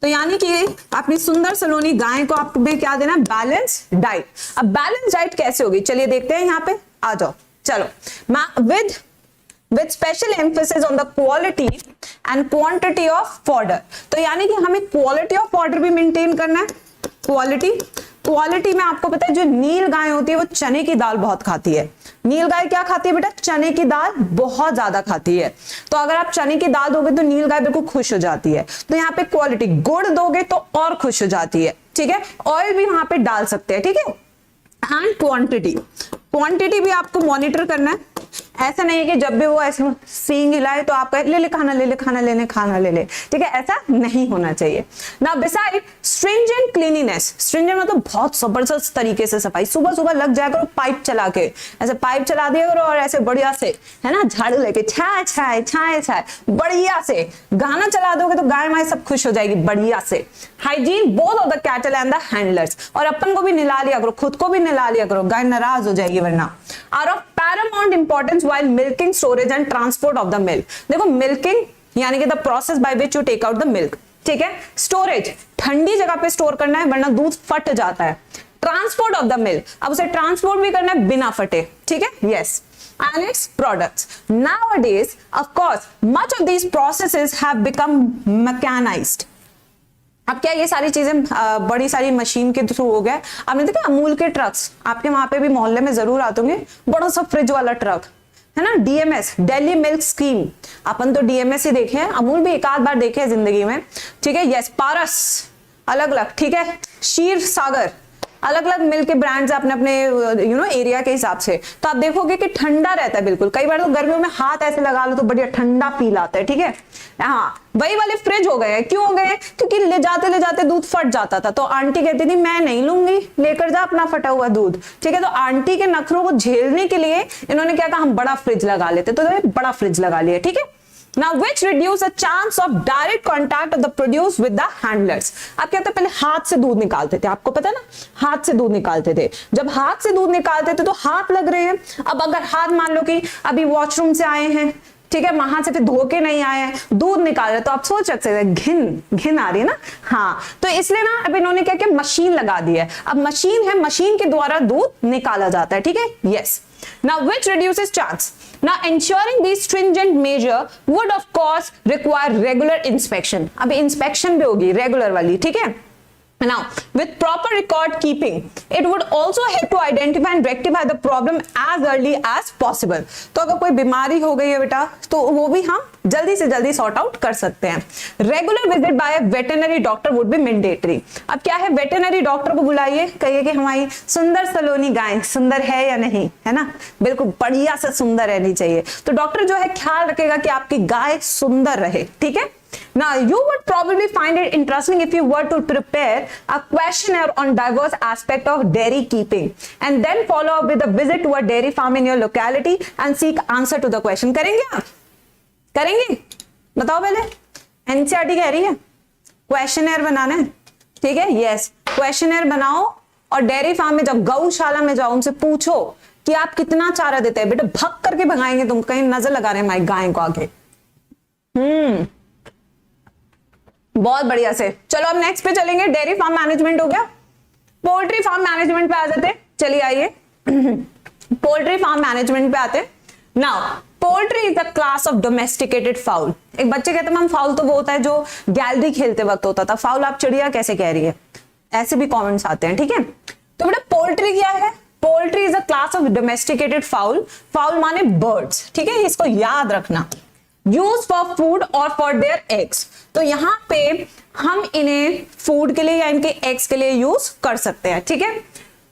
तो यानी कि अपनी सुंदर सलोनी गाय को आपने क्या देना? Balance diet. अब बैलेंस डाइट कैसे होगी चलिए देखते हैं, यहाँ पे आ जाओ, चलो। with special emphasis on the quality and quantity of fodder, तो यानी कि हमें quality of fodder भी मेंटेन करना है। क्वालिटी में आपको पता है जो नील गाय होती है वो चने की दाल बहुत खाती है। नील गाय क्या खाती है बेटा? चने की दाल बहुत ज्यादा खाती है। तो अगर आप चने की दाल दोगे तो नील गाय बिल्कुल खुश हो जाती है। तो यहाँ पे क्वालिटी, गुड़ दोगे तो और खुश हो जाती है, ठीक है। ऑयल भी वहां पे डाल सकते हैं, ठीक है। एंड क्वांटिटी भी आपको मॉनिटर करना है। ऐसा नहीं है कि जब भी वो ऐसे सींग हिलाए तो आप ले ले खाना ले ले खाना ले ले खाना ले ले, ठीक है, ऐसा नहीं होना चाहिए। ना बिसाइड स्ट्रिंजेंट क्लीनिनेस, स्ट्रिंजेंट मतलब बहुत जबरदस्त तरीके से सफाई। सुबह सुबह लग जाए करो पाइप चला के, ऐसे पाइप चला दिया करो और ऐसे बढ़िया से, है ना, झाड़ू लेके छाए छाए छाए छाए बढ़िया से गाना चला दोगे तो गाय माय सब खुश हो जाएगी बढ़िया से। Hygiene both of the cattle and the handlers, और अपन को भी नहला लिया करो, खुद को भी नहला लिया करो, गाय नाराज हो जाएगी वरना। Are of paramount importance while milking, storage and transport of the milk। देखो मिल्किंग यानी कि the process by which you take out the milk, ठीक है। स्टोरेज, ठंडी जगह पे स्टोर करना है वरना दूध फट जाता है। ट्रांसपोर्ट ऑफ द मिल्क, अब उसे ट्रांसपोर्ट भी करना है बिना फटे, ठीक है, yes. and its products. Nowadays, of course, much of these processes have become mechanized. अब क्या ये सारी चीजें बड़ी सारी मशीन के थ्रू हो गया। आपने देखा अमूल के ट्रक्स, आपके वहां पे भी मोहल्ले में जरूर आते होंगे, बड़ा सा फ्रिज वाला ट्रक है ना, डीएमएस, दिल्ली मिल्क स्कीम। अपन तो डीएमएस ही देखे हैं, अमूल भी एक आध बार देखे हैं जिंदगी में, ठीक है। यस, पारस अलग अलग, ठीक है, क्षीर सागर, अलग अलग मिल्क के ब्रांड्स अपने अपने एरिया के हिसाब से। तो आप देखोगे कि ठंडा रहता है बिल्कुल। कई बार तो गर्मियों में हाथ ऐसे लगा लो तो बढ़िया ठंडा पी लाता है, ठीक है। हाँ, वही वाले फ्रिज हो गए। क्यों हो गए? क्योंकि ले जाते दूध फट जाता था, तो आंटी कहती थी मैं नहीं लूंगी, लेकर जा अपना फटा हुआ दूध, ठीक है। तो आंटी के नखरों को झेलने के लिए इन्होंने क्या कहा, हम बड़ा फ्रिज लगा लेते, तो बड़ा फ्रिज लगा लिया, ठीक है। Now, which reduce the chance of direct contact of the produce with the handlers. आप क्या पहले हाथ से दूध निकालते थे, आपको पता है ना, हाथ से दूध निकालते थे। जब हाथ से दूध निकालते थे तो हाथ लग रहे हैं। अब अगर हाथ मान लो कि अभी वॉशरूम से आए हैं, ठीक है, वहां से फिर धो के नहीं आए हैं, दूध निकाल रहे, तो आप सोच सकते हैं घिन आ रही है ना। हाँ, तो इसलिए ना अब इन्होंने क्या किया, मशीन लगा दी है। अब मशीन है, मशीन के द्वारा दूध निकाला जाता है, ठीक है। Yes, now which reduces chance. Now ensuring these stringent measure would of course require regular inspection. अभी inspection भी होगी रेगुलर वाली, ठीक है। Now, with proper record keeping, it would also help to identify and rectify the problem as early as possible. तो अगर कोई बीमारी हो गई है बेटा, तो वो भी हम जल्दी से जल्दी सॉर्ट आउट कर सकते हैं। Regular visit bye veterinary doctor would be mandatory. अब क्या है, वेटरनरी डॉक्टर को बुलाइए, कहिए कि हमारी सुंदर सलोनी गाय सुंदर है या नहीं, है ना, बिल्कुल बढ़िया से सुंदर रहनी चाहिए। तो डॉक्टर जो है ख्याल रखेगा कि आपकी गाय सुंदर रहे, ठीक है। Now, you would probably find it interesting if you were to prepare a questionnaire on diverse aspects of dairy keeping and then follow up with a visit to a dairy farm in your locality and seek answer to the question. करेंगे आप? करेंगे? बताओ पहले। NCERT कह रही है questionnaire बनाना है, ठीक है। यस, क्वेश्चनर बनाओ और डेयरी फार्म में जाओ, गौशाला में जाओ, उनसे पूछो कि आप कितना चारा देते हैं। बेटा भग करके भगाएंगे तुम, कहीं नजर लगा रहे हैं हमारी गाय को आगे। बहुत बढ़िया से। चलो अब नेक्स्ट पे चलेंगे। डेयरी फार्म मैनेजमेंट हो गया, पोल्ट्री फार्म मैनेजमेंट पे आ जाते। चलिए आइए पोल्ट्री फार्म मैनेजमेंट पे आते। Now poultry is a class of domesticated foul. एक बच्चे कहते हैं मैम फाउल तो वो होता है जो गैलरी खेलते वक्त होता था, फाउल आप चिड़िया कैसे कह रही है, ऐसे भी कमेंट्स आते हैं, ठीक है। तो बेटा पोल्ट्री क्या है, poultry is a class of domesticated foul. Foul माने बर्ड्स, ठीक है, इसको याद रखना। यूज फॉर फूड और फॉर देयर एग्स। तो यहां पे हम इन्हें फूड के लिए या इनके एग्स के लिए यूज कर सकते हैं, ठीक है।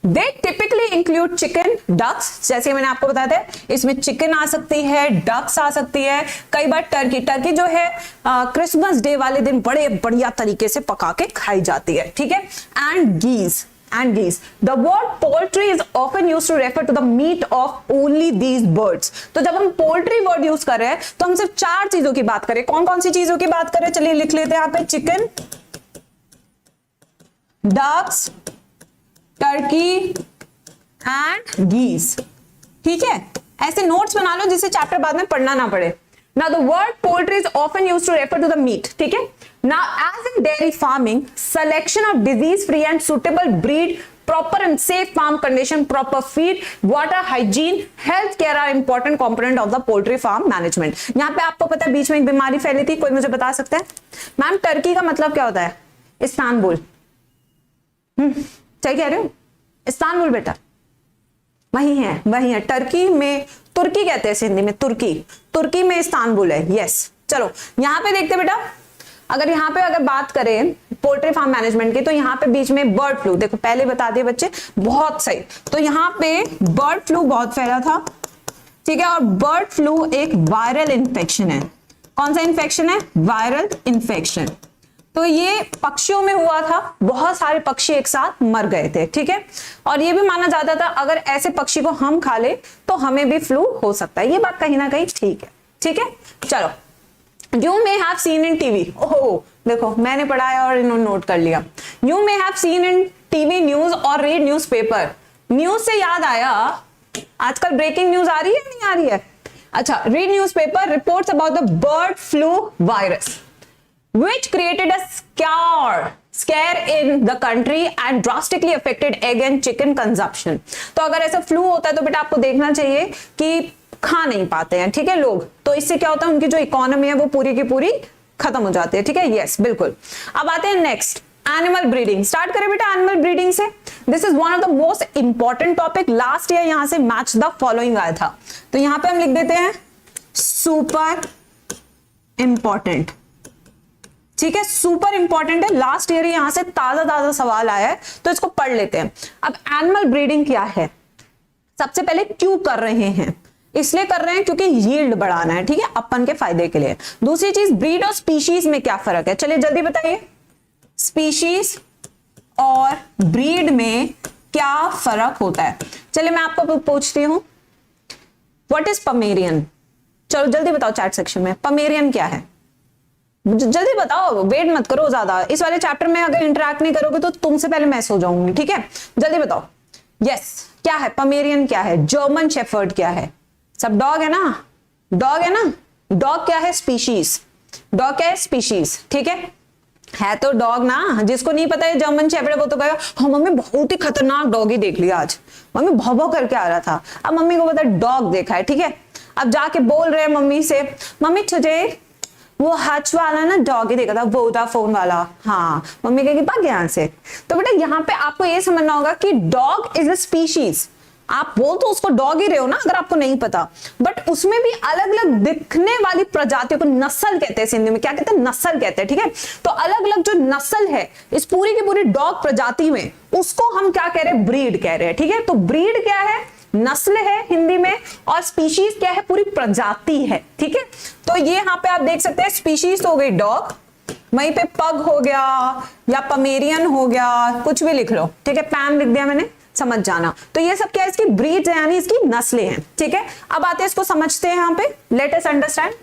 They typically include chicken, ducks, जैसे मैंने आपको बताया था, इसमें चिकन आ सकती है, डक्स आ सकती है, कई बार टर्की। टर्की जो है क्रिसमस डे वाले दिन बड़े बढ़िया तरीके से पका के खाई जाती है, ठीक है। And geese, and geese. The word poultry is often used to refer to the meat of only these birds. तो जब हम पोल्ट्री वर्ड यूज कर रहे हैं तो हम सिर्फ 4 चीजों की बात करें। कौन कौन सी चीजों की बात करें, चलिए लिख लेते हैं यहाँ पे, चिकन, डक्स, टर्की एंड गीज, ठीक है। ऐसे नोट्स बना लो जिससे चैप्टर बाद में पढ़ना ना पड़े। Now the word poultry is often used to refer to the meat, ठीक है। Now as in dairy farming, selection of disease-free and suitable breed, proper and safe farm condition, proper feed, water hygiene, health care are important component of the poultry farm management. यहाँ पे आपको पता है बीच में एक बीमारी फैली थी, कोई मुझे बता सकता है? मैम टर्की का मतलब क्या होता है? इस्तांबुल। सही कह रहे हो, इस्तांबुल बेटा वही है। टर्की में तुर्की कहते हैं हिंदी में, तुर्की में इस्तांबुल है। यस, चलो यहां पे देखते बेटा, अगर यहां पे अगर बात करें पोल्ट्री फार्म मैनेजमेंट की, तो यहां पे बीच में बर्ड फ्लू, देखो पहले बता दिए बच्चे, बहुत सही। तो यहां पे बर्ड फ्लू बहुत फैला था, ठीक है। और बर्ड फ्लू एक वायरल इंफेक्शन है। कौन सा इंफेक्शन है? Viral infection. तो ये पक्षियों में हुआ था, बहुत सारे पक्षी एक साथ मर गए थे, ठीक है। और ये भी माना जाता था अगर ऐसे पक्षी को हम खा ले तो हमें भी फ्लू हो सकता है। ये बात कहीं ना कहीं ठीक है, ठीक है। चलो, you may have seen in TV, ओहो देखो मैंने पढ़ाया और इन्होंने नोट कर लिया। You may have seen in TV news और रीड न्यूज पेपर। न्यूज से याद आया, आजकल ब्रेकिंग न्यूज आ रही है नहीं आ रही है? अच्छा, read news paper reports about the bird flu virus which created a scare in the country and drastically affected egg and chicken consumption. तो अगर ऐसा फ्लू होता है तो बेटा आपको देखना चाहिए कि खा नहीं पाते हैं, ठीक है लोग, तो इससे क्या होता है उनकी जो इकोनॉमी है वो पूरी की पूरी खत्म हो जाती है, ठीक है। यस बिल्कुल। अब आते हैं नेक्स्ट, एनिमल ब्रीडिंग। स्टार्ट करें बेटा एनिमल ब्रीडिंग से। This is one of the most important topic. Last year यहां से मैच द फॉलोइंग आया था, तो यहां पे हम लिख देते हैं सुपर इंपॉर्टेंट, ठीक है, सुपर इंपॉर्टेंट है। लास्ट ईयर यहां से ताजा सवाल आया है, तो इसको पढ़ लेते हैं। अब एनिमल ब्रीडिंग क्या है, सबसे पहले क्यों कर रहे हैं, इसलिए कर रहे हैं क्योंकि यील्ड बढ़ाना है, ठीक है, अपन के फायदे के लिए। दूसरी चीज, ब्रीड और स्पीशीज में क्या फर्क है, चलिए जल्दी बताइए। स्पीशीज और ब्रीड में क्या फर्क होता है, चलिए मैं आपको पूछती हूं, व्हाट इज पमेरियन, चलो जल्दी बताओ चैट सेक्शन में, पमेरियन क्या है, जल्दी बताओ, वेट मत करो ज्यादा। इस वाले चैप्टर में अगर इंटरेक्ट नहीं करोगे तो तुमसे पहले मैं सो जाऊंगी, ठीक है, जल्दी बताओ। यस क्या है पमेरियन, क्या है जर्मन शेफर्ड, क्या है, सब डॉग है ना, डॉग है ना, डॉग क्या है स्पीशीज, डॉग क्या है स्पीशीज, ठीक है तो डॉग ना, जिसको नहीं पता है जर्मन शेफर्ड वो तो कहेगा हाँ मम्मी बहुत ही खतरनाक डॉग ही देख लिया आज, मम्मी भौ भौ करके आ रहा था, अब मम्मी को पता डॉग देखा है, ठीक है। अब जाके बोल रहे हैं मम्मी से, मम्मी तुझे वो हच वाला ना डॉग ही देखा था, वोडाफोन वाला, हाँ मम्मी कहेगी भाग यहाँ से। तो बेटा यहाँ पे आपको ये समझना होगा कि डॉग इज अ स्पीशीज, आप बोल तो उसको डॉग ही रहे हो ना अगर आपको नहीं पता, बट उसमें भी अलग अलग दिखने वाली प्रजातियों को नस्ल कहते हैं, हिंदी में क्या कहते हैं, नस्ल कहते हैं, ठीक है। तो अलग अलग जो नस्ल है इस पूरी की पूरी डॉग प्रजाति में, उसको हम क्या कह रहे हैं, ब्रीड कह रहे हैं, ठीक है। तो ब्रीड क्या है, नस्ल है हिंदी में, और स्पीशीज क्या है, पूरी प्रजाति है, ठीक है। तो ये यहाँ पे आप देख सकते हैं, स्पीशीज हो गई डॉग, वहीं पे पग हो गया या पमेरियन हो गया, कुछ भी लिख लो, ठीक है, पैम लिख दिया मैंने, समझ जाना। तो ये सब क्या है, इसकी ब्रीड्स है यानी इसकी नस्लें हैं, ठीक है। अब आते हैं इसको समझते हैं, यहाँ पे let us understand.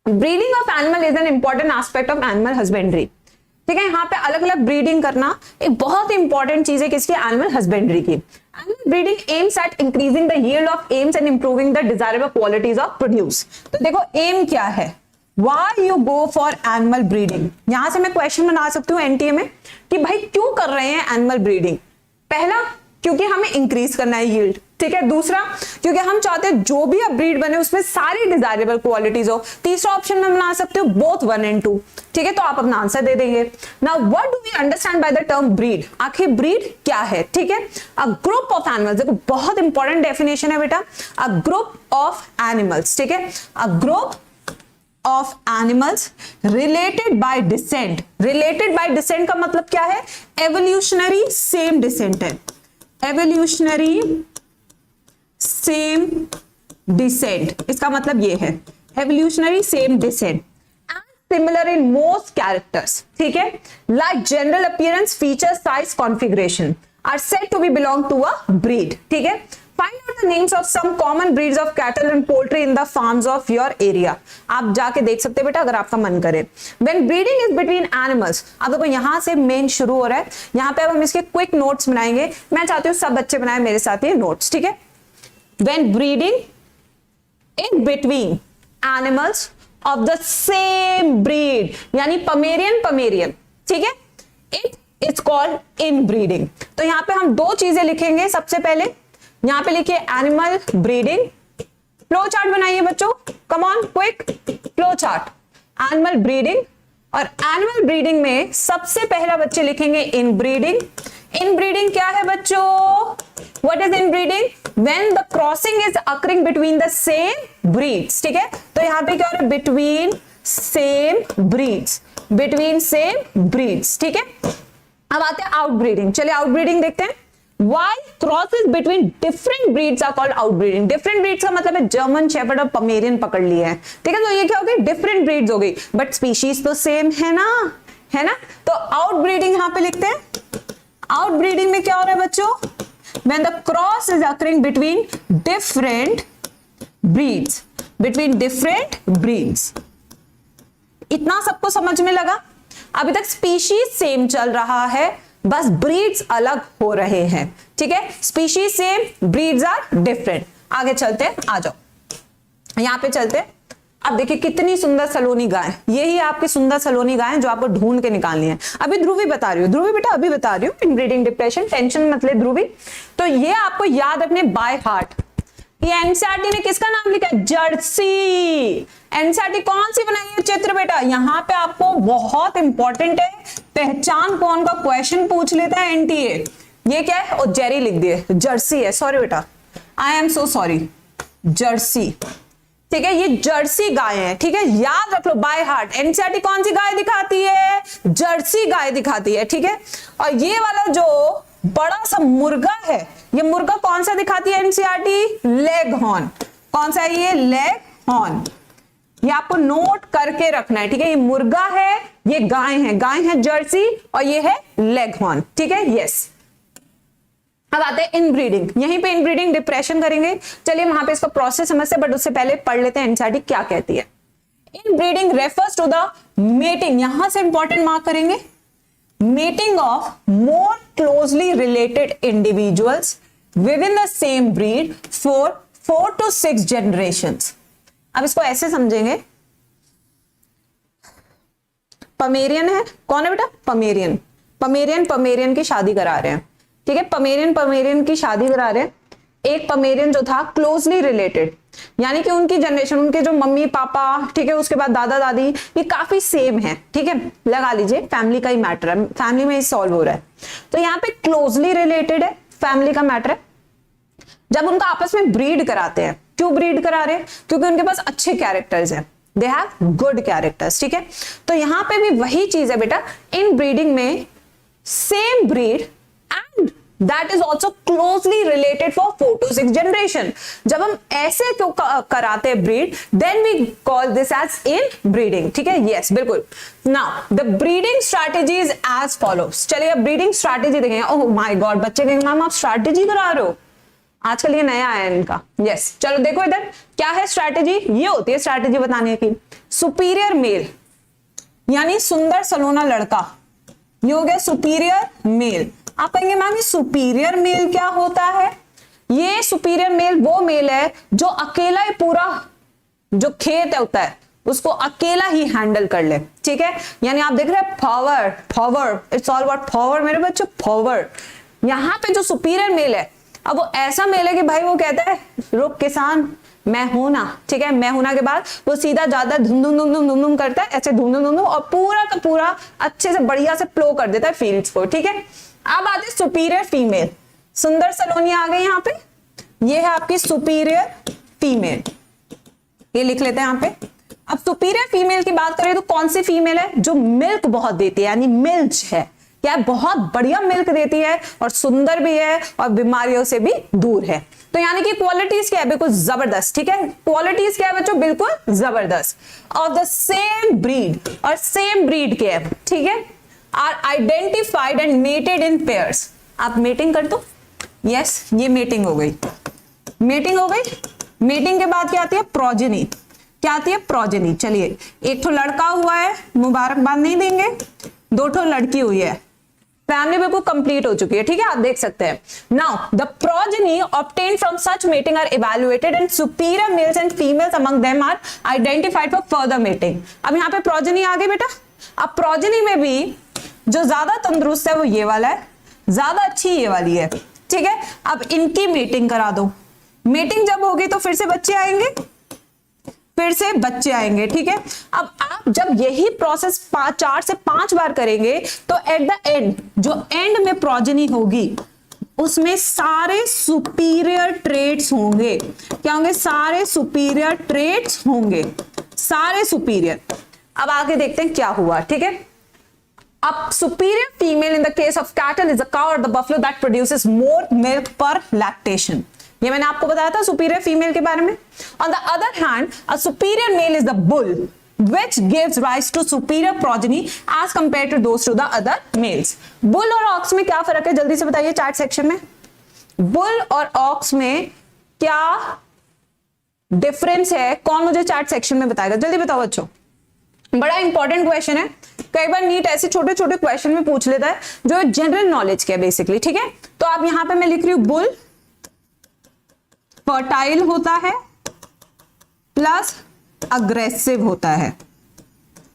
Breeding of animal is an important aspect of animal husbandry, ठीक है। यहाँ पे अलग अलग ब्रीडिंग करना एक बहुत इंपॉर्टेंट चीज है किसकी, एनिमल हस्बेंड्री की। Animal breeding aims at increasing the yield of AIIMS and improving the desirable qualities of produce. तो देखो एम क्या है, Why you go for animal breeding, यहां से मैं क्वेश्चन बना सकती हूँ एनटीए में कि भाई क्यों कर रहे हैं एनिमल ब्रीडिंग। पहला, क्योंकि हमें इंक्रीज करना है यील्ड, ठीक है। दूसरा, क्योंकि हम चाहते हैं जो भी अब ब्रीड बने उसमें सारी डिजायरेबल क्वालिटीज हो। तीसरा ऑप्शन में बना सकते हो बोथ 1 and 2, ठीक है। तो आप अपना आंसर दे देंगे। Now what do we understand by the term breed, आखिर ब्रीड क्या है, ठीक है। अ ग्रुप ऑफ एनिमल्स, देखो बहुत इंपॉर्टेंट डेफिनेशन है बेटा, अ ग्रुप ऑफ एनिमल्स, ठीक है, a group of animals related by descent। related by descent का मतलब क्या है, evolutionary same descent है, evolutionary same descent, इसका मतलब ये है evolutionary same descent and similar in most characters, ठीक है, like general appearance, feature, size, configuration are said to be belong to a breed, ठीक है। Find out the names of some common breeds of cattle and poultry in the farms of your area। आप जाके देख सकते हैं बेटा अगर आपका मन करे। When breeding is between animals, अब देखो यहाँ से मेन शुरू हो रहा है, यहाँ पे अब हम इसके क्विक नोट्स बनाएंगे। मैं चाहती हूँ सब बच्चे बनाए मेरे साथ ये नोट्स, ठीक है। When breeding in between animals of the same breed, यानी पमेरियन, ठीक है, it is called inbreeding। तो यहाँ पे हम दो चीजें लिखेंगे। सबसे पहले यहां पे लिखिए एनिमल ब्रीडिंग, फ्लो चार्ट बनाइए बच्चों, come on quick, flow chart, animal breeding. और एनिमल ब्रीडिंग में सबसे पहला बच्चे लिखेंगे इनब्रीडिंग। इनब्रीडिंग क्या है बच्चों, what is inbreeding, when the crossing is occurring between the same breeds, ठीक है। तो यहां पे क्या हो रहा है, between same breeds, between same breeds, ठीक है। अब आते हैं आउटब्रीडिंग, चलिए आउटब्रीडिंग देखते हैं। Why crosses between different breeds are called outbreeding? Different breeds का मतलब है जर्मन शेफर्ड और पमेरियन पकड़ लिए हैं, ठीक है। तो ये क्या हो गई, डिफरेंट ब्रीड्स हो गई, बट स्पीशीज तो सेम है ना, है ना। तो आउटब्रीडिंग यहां पे लिखते हैं। आउटब्रीडिंग में क्या हो रहा है बच्चों, when the cross is occurring between different breeds, between different breeds। इतना सबको समझ में लगा। अभी तक स्पीशीज सेम चल रहा है, बस ब्रीड्स अलग हो रहे हैं, ठीक है। Species same, breeds are different. आगे चलते हैं, आ जाओ यहां पे चलते हैं। अब देखिए कितनी सुंदर सलोनी गाय, यही आपकी सुंदर सलोनी गाय जो आपको ढूंढ के निकालनी है। अभी ध्रुवी बता रही हूँ, ध्रुवी बेटा अभी बता रही हूँ, इनब्रीडिंग डिप्रेशन, टेंशन मत ले ध्रुवी। तो ये आपको याद रखने बाय हार्ट, ये एनसीईआरटी ने किसका नाम लिखा है? जर्सी। एनसीईआरटी कौन सी बनाई है चित्र बेटा? यहाँ पे आपको बहुत इंपॉर्टेंट है, पहचान कौन का क्वेश्चन पूछ लेता है एनटीए। ये क्या है? और जेरी लिख दिए, जर्सी है, सॉरी बेटा, I am so sorry, Jersey. ठीक है, ये जर्सी गाय है, ठीक है, याद रख लो बाय हार्ट। एनसीईआरटी कौन सी गाय दिखाती है? जर्सी गाय दिखाती है, ठीक है। और ये वाला जो बड़ा सा मुर्गा है, ये मुर्गा कौन सा दिखाती है एनसीईआरटी? Leg horn. कौन सा है ये? Leg horn. ये आपको नोट करके रखना है, ठीक है। ये मुर्गा है, ये गाय है जर्सी, और ये है लेग हॉर्न, ठीक है। यस, अब आते हैं इनब्रीडिंग। यहीं पे इनब्रीडिंग डिप्रेशन करेंगे। चलिए वहां पे इसका प्रोसेस समझते, बट उससे पहले पढ़ लेते हैं एनसीईआरटी क्या कहती है। Inbreeding refers to the mating, यहां से इंपॉर्टेंट मार्क करेंगे, mating of more closely related individuals within the same breed for 4 to 6 generations. अब इसको ऐसे समझेंगे, पमेरियन है, कौन है बेटा? पमेरियन। पमेरियन की शादी करा रहे हैं, ठीक है। पमेरियन की शादी करा रहे हैं। एक पमेरियन जो था क्लोजली रिलेटेड, यानी कि उनकी जनरेशन, उनके जो मम्मी पापा, ठीक है, उसके बाद दादा दादी, ये काफी सेम है, ठीक है। लगा लीजिए फैमिली का ही मैटर है, फैमिली में ही सॉल्व हो रहा है। तो यहाँ पे क्लोजली रिलेटेड है, फैमिली का मैटर है। जब उनका आपस में ब्रीड कराते हैं, क्यों ब्रीड करा रहे हैं? क्योंकि उनके पास अच्छे कैरेक्टर्स हैं, दे हैव गुड कैरेक्टर्स, ठीक है। तो यहां पे भी वही चीज है बेटा, इन ब्रीडिंग में same breed and that is also closely related for 4 to 6 generation. जब हम ऐसे क्यों कराते हैं breed, then we call this as inbreeding, ठीक है। यस, बिल्कुल। Now the breeding strategy is as follows. चलिए अब ब्रीडिंग स्ट्रैटेजी देखेंगे। ओह माय गॉड, बच्चे कहेंगे मैम आप स्ट्रैटेजी करा रहे हो, आजकल ये नया आया है इनका। यस, चलो देखो इधर क्या है स्ट्रैटेजी। ये होती है स्ट्रैटेजी बताने की, सुपीरियर मेल यानी सुंदर सलोना लड़का, ये हो गया सुपीरियर मेल। आप कहेंगे मैम ये सुपीरियर मेल क्या होता है? ये सुपीरियर मेल वो मेल है जो अकेला ही पूरा जो खेत होता है उसको अकेला ही हैंडल कर ले, ठीक है। यानी आप देख रहे हैं power, it's all about power मेरे बच्चों, पावर। यहां पे जो सुपीरियर मेल है, अब वो ऐसा मेल है कि भाई वो कहता है रुक किसान मैं हूं ना, ठीक है। मैं हूं ना के बाद वो सीधा ज्यादा धुम धुम करता है, ऐसे धुम धुम और पूरा का पूरा अच्छे से बढ़िया से प्लो कर देता है फील्ड्स को, ठीक है। अब आते सुपीरियर फीमेल, सुंदर सलोनी आ गई यहाँ पे, ये है आपकी सुपीरियर फीमेल, ये लिख लेते हैं यहाँ पे। अब सुपीरियर फीमेल की बात करें तो कौन सी फीमेल है? जो मिल्क बहुत देती है, यानी मिल्च है, क्या बहुत बढ़िया मिल्क देती है और सुंदर भी है और बीमारियों से भी दूर है। तो यानी कि क्वालिटीज क्या है? बिल्कुल जबरदस्त, ठीक है। क्वालिटीज क्या है बच्चों? बिल्कुल जबरदस्त। ऑफ द सेम ब्रीड, और सेम ब्रीड के है, ठीक है, are identified and mated in pairs. आप मेटिंग कर दो। यस, ये मेटिंग हो गई, मेटिंग हो गई। मेटिंग के बाद क्या आती है? प्रोजेनी। क्या आती है? प्रोजेनी। चलिए, एक तो लड़का हुआ है, मुबारकबाद नहीं देंगे, 2 ठो लड़की हुई है, फैमिली बिल्कुल कंप्लीट हो चुकी है, ठीक है, आप देख सकते हैं। Now the progeny obtained from such mating are evaluated and superior males and females among them are identified for further mating. अब यहाँ पे प्रोजेनी आ गई बेटा। अब प्रोजेनी में भी जो ज्यादा तंदुरुस्त है वो ये वाला है, ज्यादा अच्छी ये वाली है, ठीक है। अब इनकी मेटिंग करा दो। मेटिंग जब होगी तो फिर से बच्चे आएंगे, ठीक है। अब आप जब यही प्रोसेस 4 से 5 बार करेंगे तो एट द एंड, जो एंड में प्रोजेनी होगी उसमें सारे सुपीरियर ट्रेट्स होंगे। क्या होंगे? सारे सुपीरियर ट्रेट्स होंगे, सारे सुपीरियर। अब आगे देखते हैं क्या हुआ, ठीक है। अब superior female in the case of cattle is the cow और the buffalo that produces more milk per lactation. ये मैंने आपको बताया था सुपीरियर फीमेल के बारे में। On the other hand, a superior male is the bull which gives rise to superior progeny as compared to those to the other males. Bull और aux में क्या फर्क है? जल्दी से बताइए चैट सेक्शन में। बुल और ऑक्स में क्या डिफरेंस है? कौन मुझे चैट सेक्शन में बताएगा? जल्दी बताओ बच्चों, बड़ा इंपॉर्टेंट क्वेश्चन है। कई बार नीट ऐसे छोटे छोटे क्वेश्चन में पूछ लेता है जो जनरल नॉलेज के बेसिकली, ठीक है। तो अब यहां पे मैं लिख रही हूं बुल फर्टाइल होता है प्लस अग्रेसिव होता है,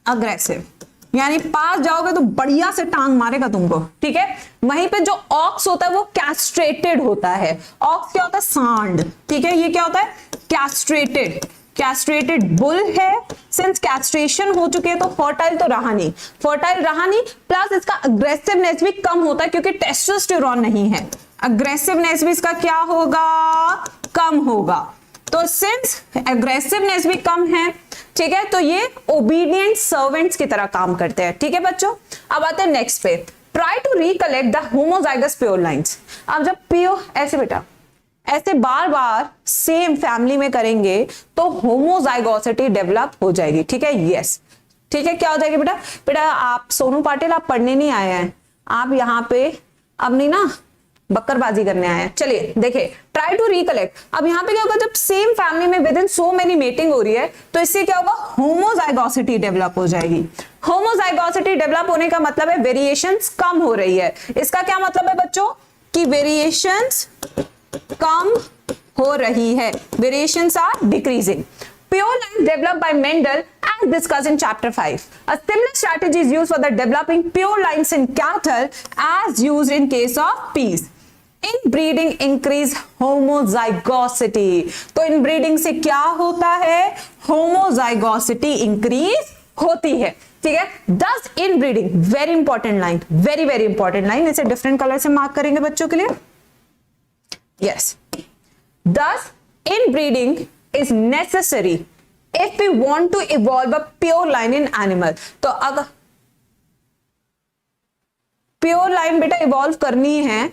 अग्रेसिव। यानी पास जाओगे तो बढ़िया से टांग मारेगा तुमको, ठीक है। वहीं पे जो ऑक्स होता है वो कैस्ट्रेटेड होता है। ऑक्स क्या होता है? सांड, ठीक है। ये क्या होता है? कैस्ट्रेटेड। कैस्ट्रेटेड बुल है, सिंस कैस्ट्रेशन हो चुकी है तो फर्टाइल तो रहा नहीं, फर्टाइल रहा नहीं, प्लस इसका अग्रेसिवनेस भी कम होता है क्योंकि टेस्टोस्टेरोन नहीं है। अग्रेसिवनेस भी इसका क्या होगा? कम होगा। तो सिंस एग्रेसिवनेस भी कम है, ठीक है, तो ये ओबीडियंट सर्वेंट्स की तरह काम करते हैं, ठीक है बच्चों। अब आते हैं नेक्स्ट पे, try to recollect the homozygous pure lines. अब जब प्योर ऐसे बेटा ऐसे बार बार सेम फैमिली में करेंगे तो होमोजाइगोसिटी डेवलप हो जाएगी, ठीक है। यस, ठीक है। क्या हो जाएगी बेटा? बेटा आप सोनू पाटिल आप पढ़ने नहीं आए हैं, आप यहाँ पे अब नहीं ना बक्करबाजी करने आए हैं। चलिए देखिए, ट्राई टू रिकलेक्ट। अब यहाँ पे क्या होगा? जब सेम फैमिली में with in so many mating हो रही है तो इससे क्या होगा? होमोजाइगोसिटी डेवलप हो जाएगी। होमोजाइगोसिटी डेवलप होने का मतलब है वेरिएशंस कम हो रही है। इसका क्या मतलब है बच्चों? कि वेरिएशंस कम हो रही है, variations are decreasing. Pure lines developed by Mendel as discussed in chapter 5. A similar strategy is used for the developing pure lines in cattle as used in case of peas. Inbreeding increase homozygosity. तो inbreeding से क्या होता है? Homozygosity increase होती है, ठीक है। Thus inbreeding, very important line, very very important line, इसे different color से mark करेंगे बच्चों के लिए। Yes. Thus inbreeding is necessary if we want to evolve a pure line in animal. तो अगर प्योर लाइन बेटा इवॉल्व करनी है,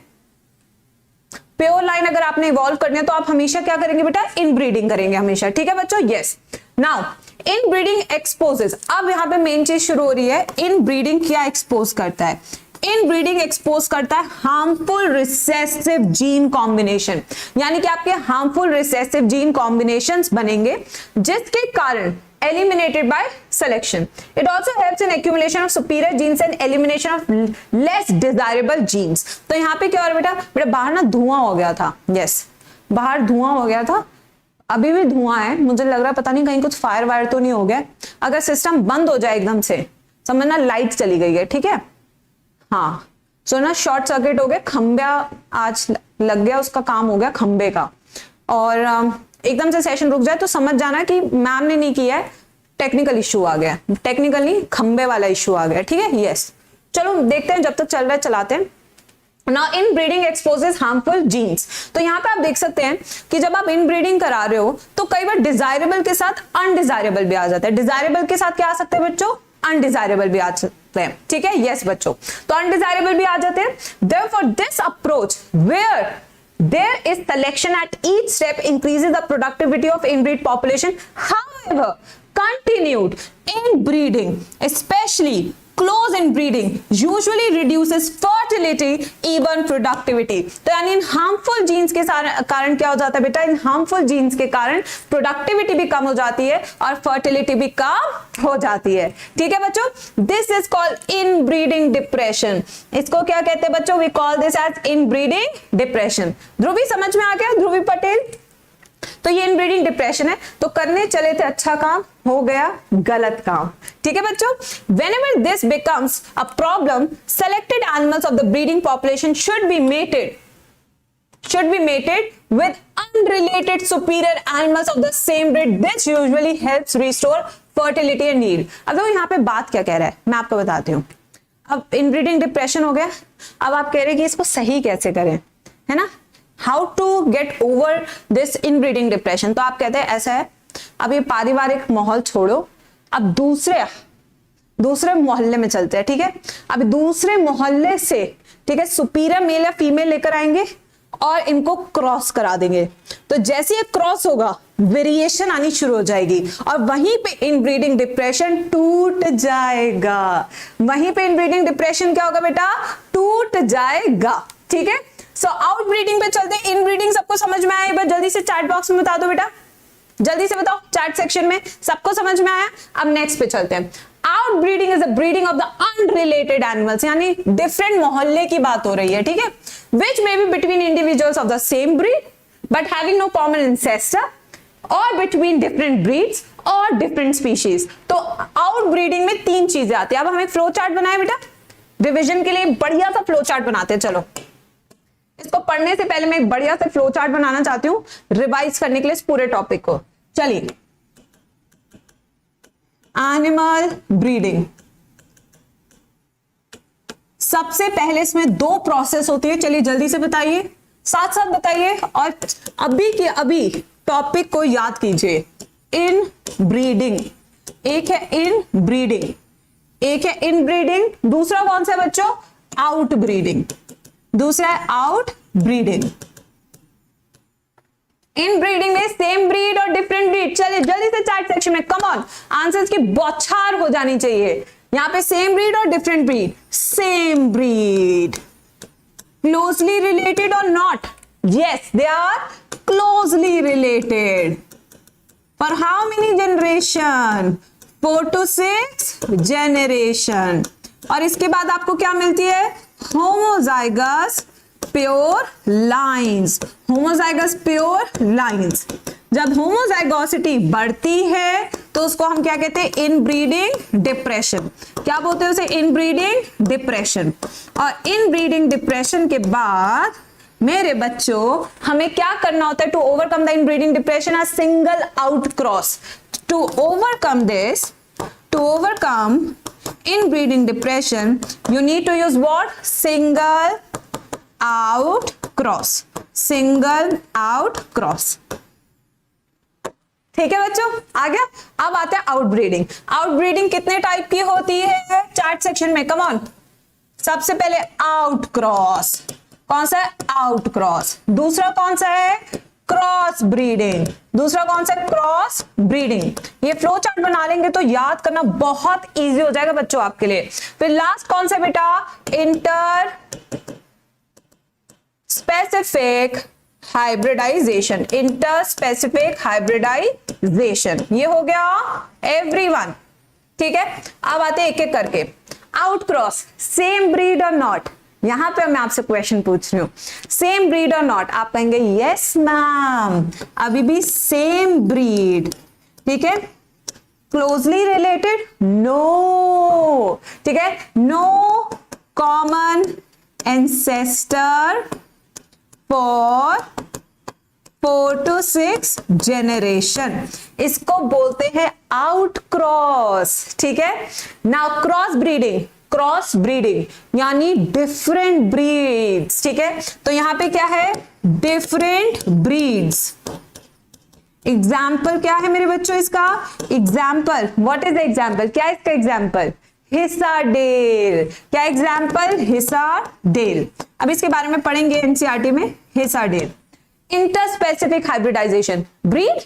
प्योर लाइन अगर आपने इवॉल्व करनी है तो आप हमेशा क्या करेंगे बेटा? इनब्रीडिंग करेंगे हमेशा, ठीक है बच्चों। Yes, now inbreeding exposes. अब यहां पे मेन चीज शुरू हो रही है, इनब्रीडिंग क्या एक्सपोज करता है? इनब्रीडिंग एक्सपोज करता है हार्मफुल रिसेसिव जीन कॉम्बिनेशन, यानी कि आपके हार्मफुल रिसेसिव जीन कॉम्बिनेशंस बनेंगे जिसके कारण eliminated by selection. It also helps in accumulation of superior genes and elimination of less desirable genes. तो यहाँ पे क्या हो रहा है बेटा? बेटा बाहर ना धुआं हो गया था। yes, बाहर धुआं हो गया था, अभी भी धुआं है, मुझे लग रहा है पता नहीं कहीं कुछ फायर वायर तो नहीं हो गया। अगर सिस्टम बंद हो जाए एकदम से समझना लाइट चली गई है, ठीक है। हाँ, सो ना शॉर्ट सर्किट हो गया, खंबा आज लग गया, उसका काम हो गया खंबे का, और एकदम से सेशन रुक जाए तो समझ जाना कि मैम ने नहीं किया है, टेक्निकल इश्यू आ गया, टेक्निकल नहीं खंबे वाला इश्यू आ गया, ठीक है। यस, चलो देखते हैं, जब तक चल रहा है चलाते हैं। Now inbreeding exposes harmful genes. तो यहाँ पे आप देख सकते हैं कि जब आप इनब्रीडिंग करा रहे हो तो कई बार डिजायरेबल के साथ अनडिजायरेबल भी आ जाता है। डिजायरेबल के साथ क्या आ सकते हैं बच्चों? अनडिजायरेबल भी आ सकते हैं, ठीक है। यस बच्चों, तो अनडिजायरेबल भी आ जाते हैं। Therefore this approach where there is selection at each step increases the productivity of inbreed population. However, continued inbreeding, especially close inbreeding, usually reduces fertility, even productivity. तो यानी इन हार्मफुल जीन्स के कारण क्या हो जाता है बेटा? इन हार्मफुल जीन्स के कारण प्रोडक्टिविटी भी कम हो जाती है और फर्टिलिटी भी कम हो जाती है, ठीक है बच्चों। This is called inbreeding depression. इसको क्या कहते हैं बच्चों? We call this as inbreeding depression. Dhruvi समझ में आ गया? ध्रुवी पटेल, तो ये इनब्रीडिंग डिप्रेशन है। तो करने चले थे अच्छा काम, हो गया गलत काम, ठीक है बच्चों। Whenever this becomes a problem, selected animals of the breeding population should be mated with unrelated superior animals of the same breed. This usually helps restore fertility and yield. अब यहाँ पे बात क्या कह रहा है मैं आपको बताती हूँ। अब इनब्रीडिंग डिप्रेशन हो गया, अब आप कह रहे हैं कि इसको सही कैसे करें, है ना? How to get over this inbreeding depression. तो आप कहते हैं ऐसा है, अब ये पारिवारिक माहौल छोड़ो, अब दूसरे मोहल्ले में चलते हैं, ठीक है। अब दूसरे मोहल्ले से, ठीक है, सुपीरियर मेल या फीमेल लेकर आएंगे और इनको क्रॉस करा देंगे। तो जैसे ये क्रॉस होगा वेरिएशन आनी शुरू हो जाएगी और वहीं पे इनब्रीडिंग डिप्रेशन टूट जाएगा। वहीं पे इनब्रीडिंग डिप्रेशन क्या होगा बेटा? टूट जाएगा, ठीक है। सो आउटब्रीडिंग पे चलते हैं। इनब्रीडिंग सबको समझ में आया? एक बार जल्दी से चैट बॉक्स में बता दो बेटा, जल्दी से बताओ चैट सेक्शन में, सबको समझ में आया? अब नेक्स्ट पे चलते हैं। Outbreeding is the breeding of the unrelated animals, यानी डिफरेंट मोहल्ले की बात हो रही है, ठीक है। Which may be between individuals of the same breed but having no common ancestor और बिटवीन डिफरेंट ब्रीड्स और डिफरेंट स्पीशीज। तो आउट ब्रीडिंग में 3 चीजें आती है। अब हम एक फ्लो चार्ट बनाए बेटा, रिविजन के लिए बढ़िया सा फ्लो चार्ट बनाते हैं। चलो इसको पढ़ने से पहले मैं एक बढ़िया सा फ्लो चार्ट बनाना चाहती हूँ रिवाइज करने के लिए इस पूरे टॉपिक को। चलिए, एनिमल ब्रीडिंग, सबसे पहले इसमें 2 प्रोसेस होती है। चलिए जल्दी से बताइए, साथ साथ बताइए और अभी के अभी टॉपिक को याद कीजिए। इन ब्रीडिंग, एक है इन ब्रीडिंग, एक है इन ब्रीडिंग, दूसरा कौन सा है बच्चों? आउट ब्रीडिंग, दूसरा है आउट ब्रीडिंग। इन ब्रीडिंग में सेम ब्रीड और डिफरेंट ब्रीड। चलिए जल्दी से चैट सेक्शन में कम ऑन आंसर्स की बौछार हो जानी चाहिए। यहां पे सेम ब्रीड और different breed, same breed, closely related और not? Yes, they are closely related. For how many generation? 4 to 6 generation. और इसके बाद आपको क्या मिलती है? Homozygous pure lines, homozygous pure lines. जब होमोजाइगोसिटी बढ़ती है तो उसको हम क्या कहते हैं? Inbreeding depression. क्या बोलते हैं उसे? Inbreeding depression. और इनब्रीडिंग डिप्रेशन के बाद मेरे बच्चों हमें क्या करना होता है to overcome the inbreeding depression? A single out cross. To overcome this, to overcome inbreeding depression, you need to use what? Single out cross, single out cross। ठीक है बच्चों, आ गया। अब आते हैं आउट ब्रीडिंग। आउट ब्रीडिंग कितने type की होती है? चैट सेक्शन में कम ऑन। सबसे पहले आउट क्रॉस, कौन सा है? Out cross. दूसरा कौन सा है? Cross breeding. दूसरा कौन सा? Cross breeding. ये फ्लो चार्ट बना लेंगे तो याद करना बहुत इजी हो जाएगा बच्चों आपके लिए। फिर लास्ट कौन सा बेटा? Interspecific hybridisation, interspecific hybridisation. ये हो गया एवरीवन, ठीक है। अब आते एक एक करके। आउट क्रॉस, सेम ब्रीड और नॉट? यहां पे मैं आपसे क्वेश्चन पूछ रही हूं, सेम ब्रीड और नॉट? आप कहेंगे यस मैम, अभी भी सेम ब्रीड, ठीक है। Closely related? नो, ठीक है। No common ancestor for 4 to 6 generation. इसको बोलते हैं आउट क्रॉस, ठीक है। Now cross breeding, cross breeding यानी डिफरेंट ब्रीड्स, ठीक है। तो यहां पे क्या है? Different breeds. एग्जाम्पल क्या है मेरे बच्चों इसका? Example, what is the example? क्या है इसका एग्जाम्पल? हिसाडेल। क्या एग्जाम्पल? हिसाडेल। अब इसके बारे में पढ़ेंगे एनसीईआरटी में, हिसाडेल। इंटरस्पेसिफिक हाइब्रिडाइजेशन, ब्रीड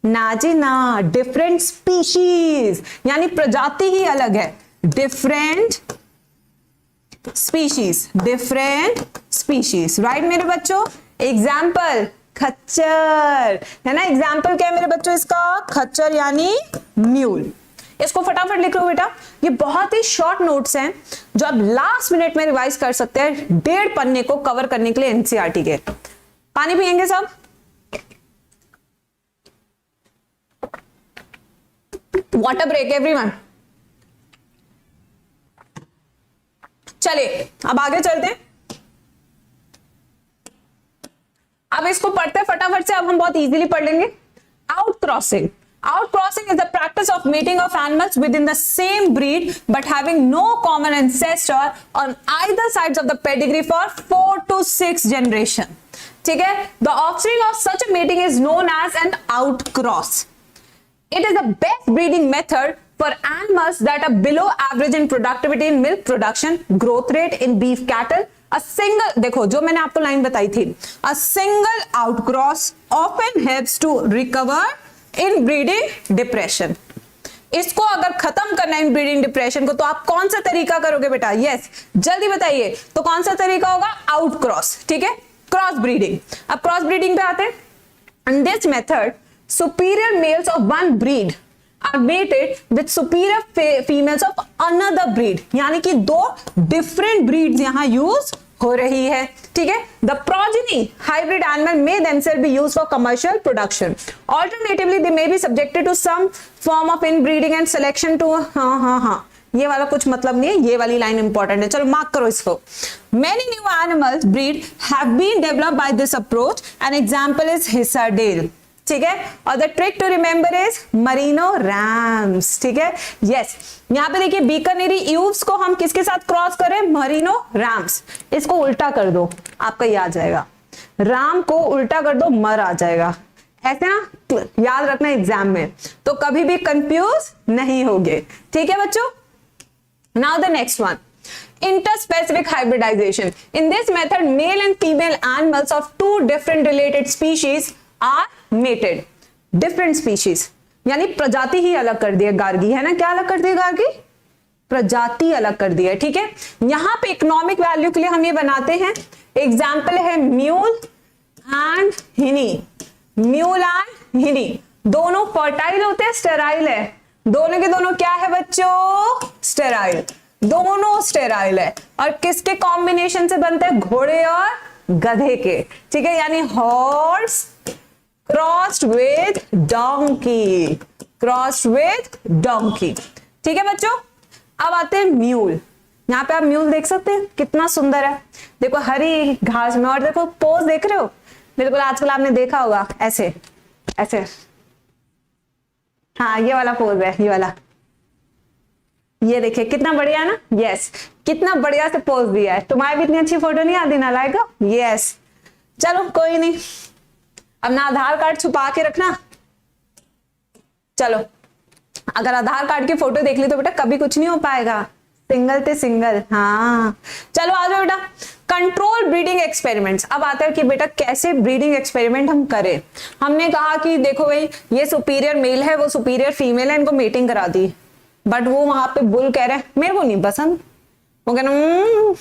ना जी ना, डिफरेंट स्पीशीज यानी प्रजाति ही अलग है। Different species, different species, right मेरे बच्चों। एग्जाम्पल खच्चर, है ना। एग्जाम्पल क्या है मेरे बच्चों इसका? खच्चर यानी म्यूल। इसको फटाफट लिख लो बेटा, ये बहुत ही शॉर्ट नोट्स हैं जो आप लास्ट मिनट में रिवाइज कर सकते हैं 1.5 पन्ने को कवर करने के लिए एनसीईआरटी के। पानी पियेंगे सब? Water break everyone. चलिए अब आगे चलते हैं। अब इसको पढ़ते हैं फटाफट से, अब हम बहुत इजीली पढ़ लेंगे। Out crossing, outcrossing is the practice of mating of animals within the same breed but having no common ancestor on either sides of the pedigree for 4 to 6 generation, ठीक है। The offspring of such a mating is known as an outcross. It is the best breeding method for animals that are below average in productivity in milk production, growth rate in beef cattle. A single, देखो जो मैंने आपको line बताई थी, a single outcross often helps to recover in breeding depression. इसको अगर खत्म करना है इन ब्रीडिंग डिप्रेशन को, तो आप कौन सा तरीका करोगे बेटा? यस, जल्दी बताइए। तो कौन सा तरीका होगा? आउट क्रॉस, ठीक है, क्रॉस ब्रीडिंग। अब क्रॉस ब्रीडिंग पे आते हैं। In this method superior males of one breed are mated with superior females of another breed, यानी कि 2 डिफरेंट ब्रीड्स यहां यूज हो रही है, ठीक है। The progeny hybrid animal may themselves be used for commercial production, alternatively they may be subjected to some form of inbreeding and selection to, हाँ ये वाला कुछ मतलब नहीं है, ये वाली लाइन इंपॉर्टेंट है, चलो मार्क करो इसको। Many new animals breed have been developed by this approach. An example is Hisardale, ठीक है। और the trick to remember is merino rams, ठीक है। यस, यहाँ पे देखिए बीकानेरी यूव्स को हम किसके साथ क्रॉस करें, मरीनो रैम्स। इसको उल्टा कर दो, आपका ये आ जाएगा, राम को उल्टा कर दो, मर आ जाएगा, ऐसे ना याद रखना एग्जाम में, तो कभी भी कंफ्यूज नहीं होगे, ठीक है बच्चों। Now the next one, interspecific hybridization. In this method, male and female animals of two different related species are mated. Different species, यानी प्रजाति ही अलग कर दी है गार्गी, है ना, क्या अलग कर दी है गार्गी, प्रजाति अलग कर दी है, ठीक है। यहाँ पे इकोनॉमिक वैल्यू के लिए हम ये बनाते हैं, एग्जाम्पल है म्यूल एंड हिनी। म्यूल एंड हिनी दोनों फर्टाइल होते हैं, स्टेराइल है, दोनों के दोनों क्या है बच्चों, स्टेराइल, दोनों स्टेराइल है। और किसके कॉम्बिनेशन से बनते हैं, घोड़े और गधे के, ठीक है, यानी horse crossed with donkey, crossed with donkey, ठीक है बच्चों। अब आते हैं म्यूल, यहाँ पे आप म्यूल देख सकते हैं कितना सुंदर है, देखो हरी घास में, और देखो पोज देख रहे हो, बिल्कुल आजकल आपने देखा होगा ऐसे ऐसे, हाँ ये वाला पोज है, ये वाला, ये देखिए कितना बढ़िया ना, यस कितना बढ़िया से पोज दिया है। तुम्हारी भी इतनी अच्छी फोटो नहीं आती ना लाएगा, यस। चलो कोई नहीं, अब ना आधार कार्ड छुपा के रखना, चलो अगर आधार कार्ड की फोटो देख ली तो बेटा कभी कुछ नहीं हो पाएगा, सिंगल थे सिंगल, हाँ चलो आ जाओ बेटा। कंट्रोल ब्रीडिंग एक्सपेरिमेंट्स, अब आता है कि बेटा कैसे ब्रीडिंग एक्सपेरिमेंट हम करें। हमने कहा कि देखो भाई ये सुपीरियर मेल है, वो सुपीरियर फीमेल है, इनको मीटिंग करा दी, बट वो वहां पे बुल कह रहे हैं मेरे को नहीं पसंद, वो कह रहे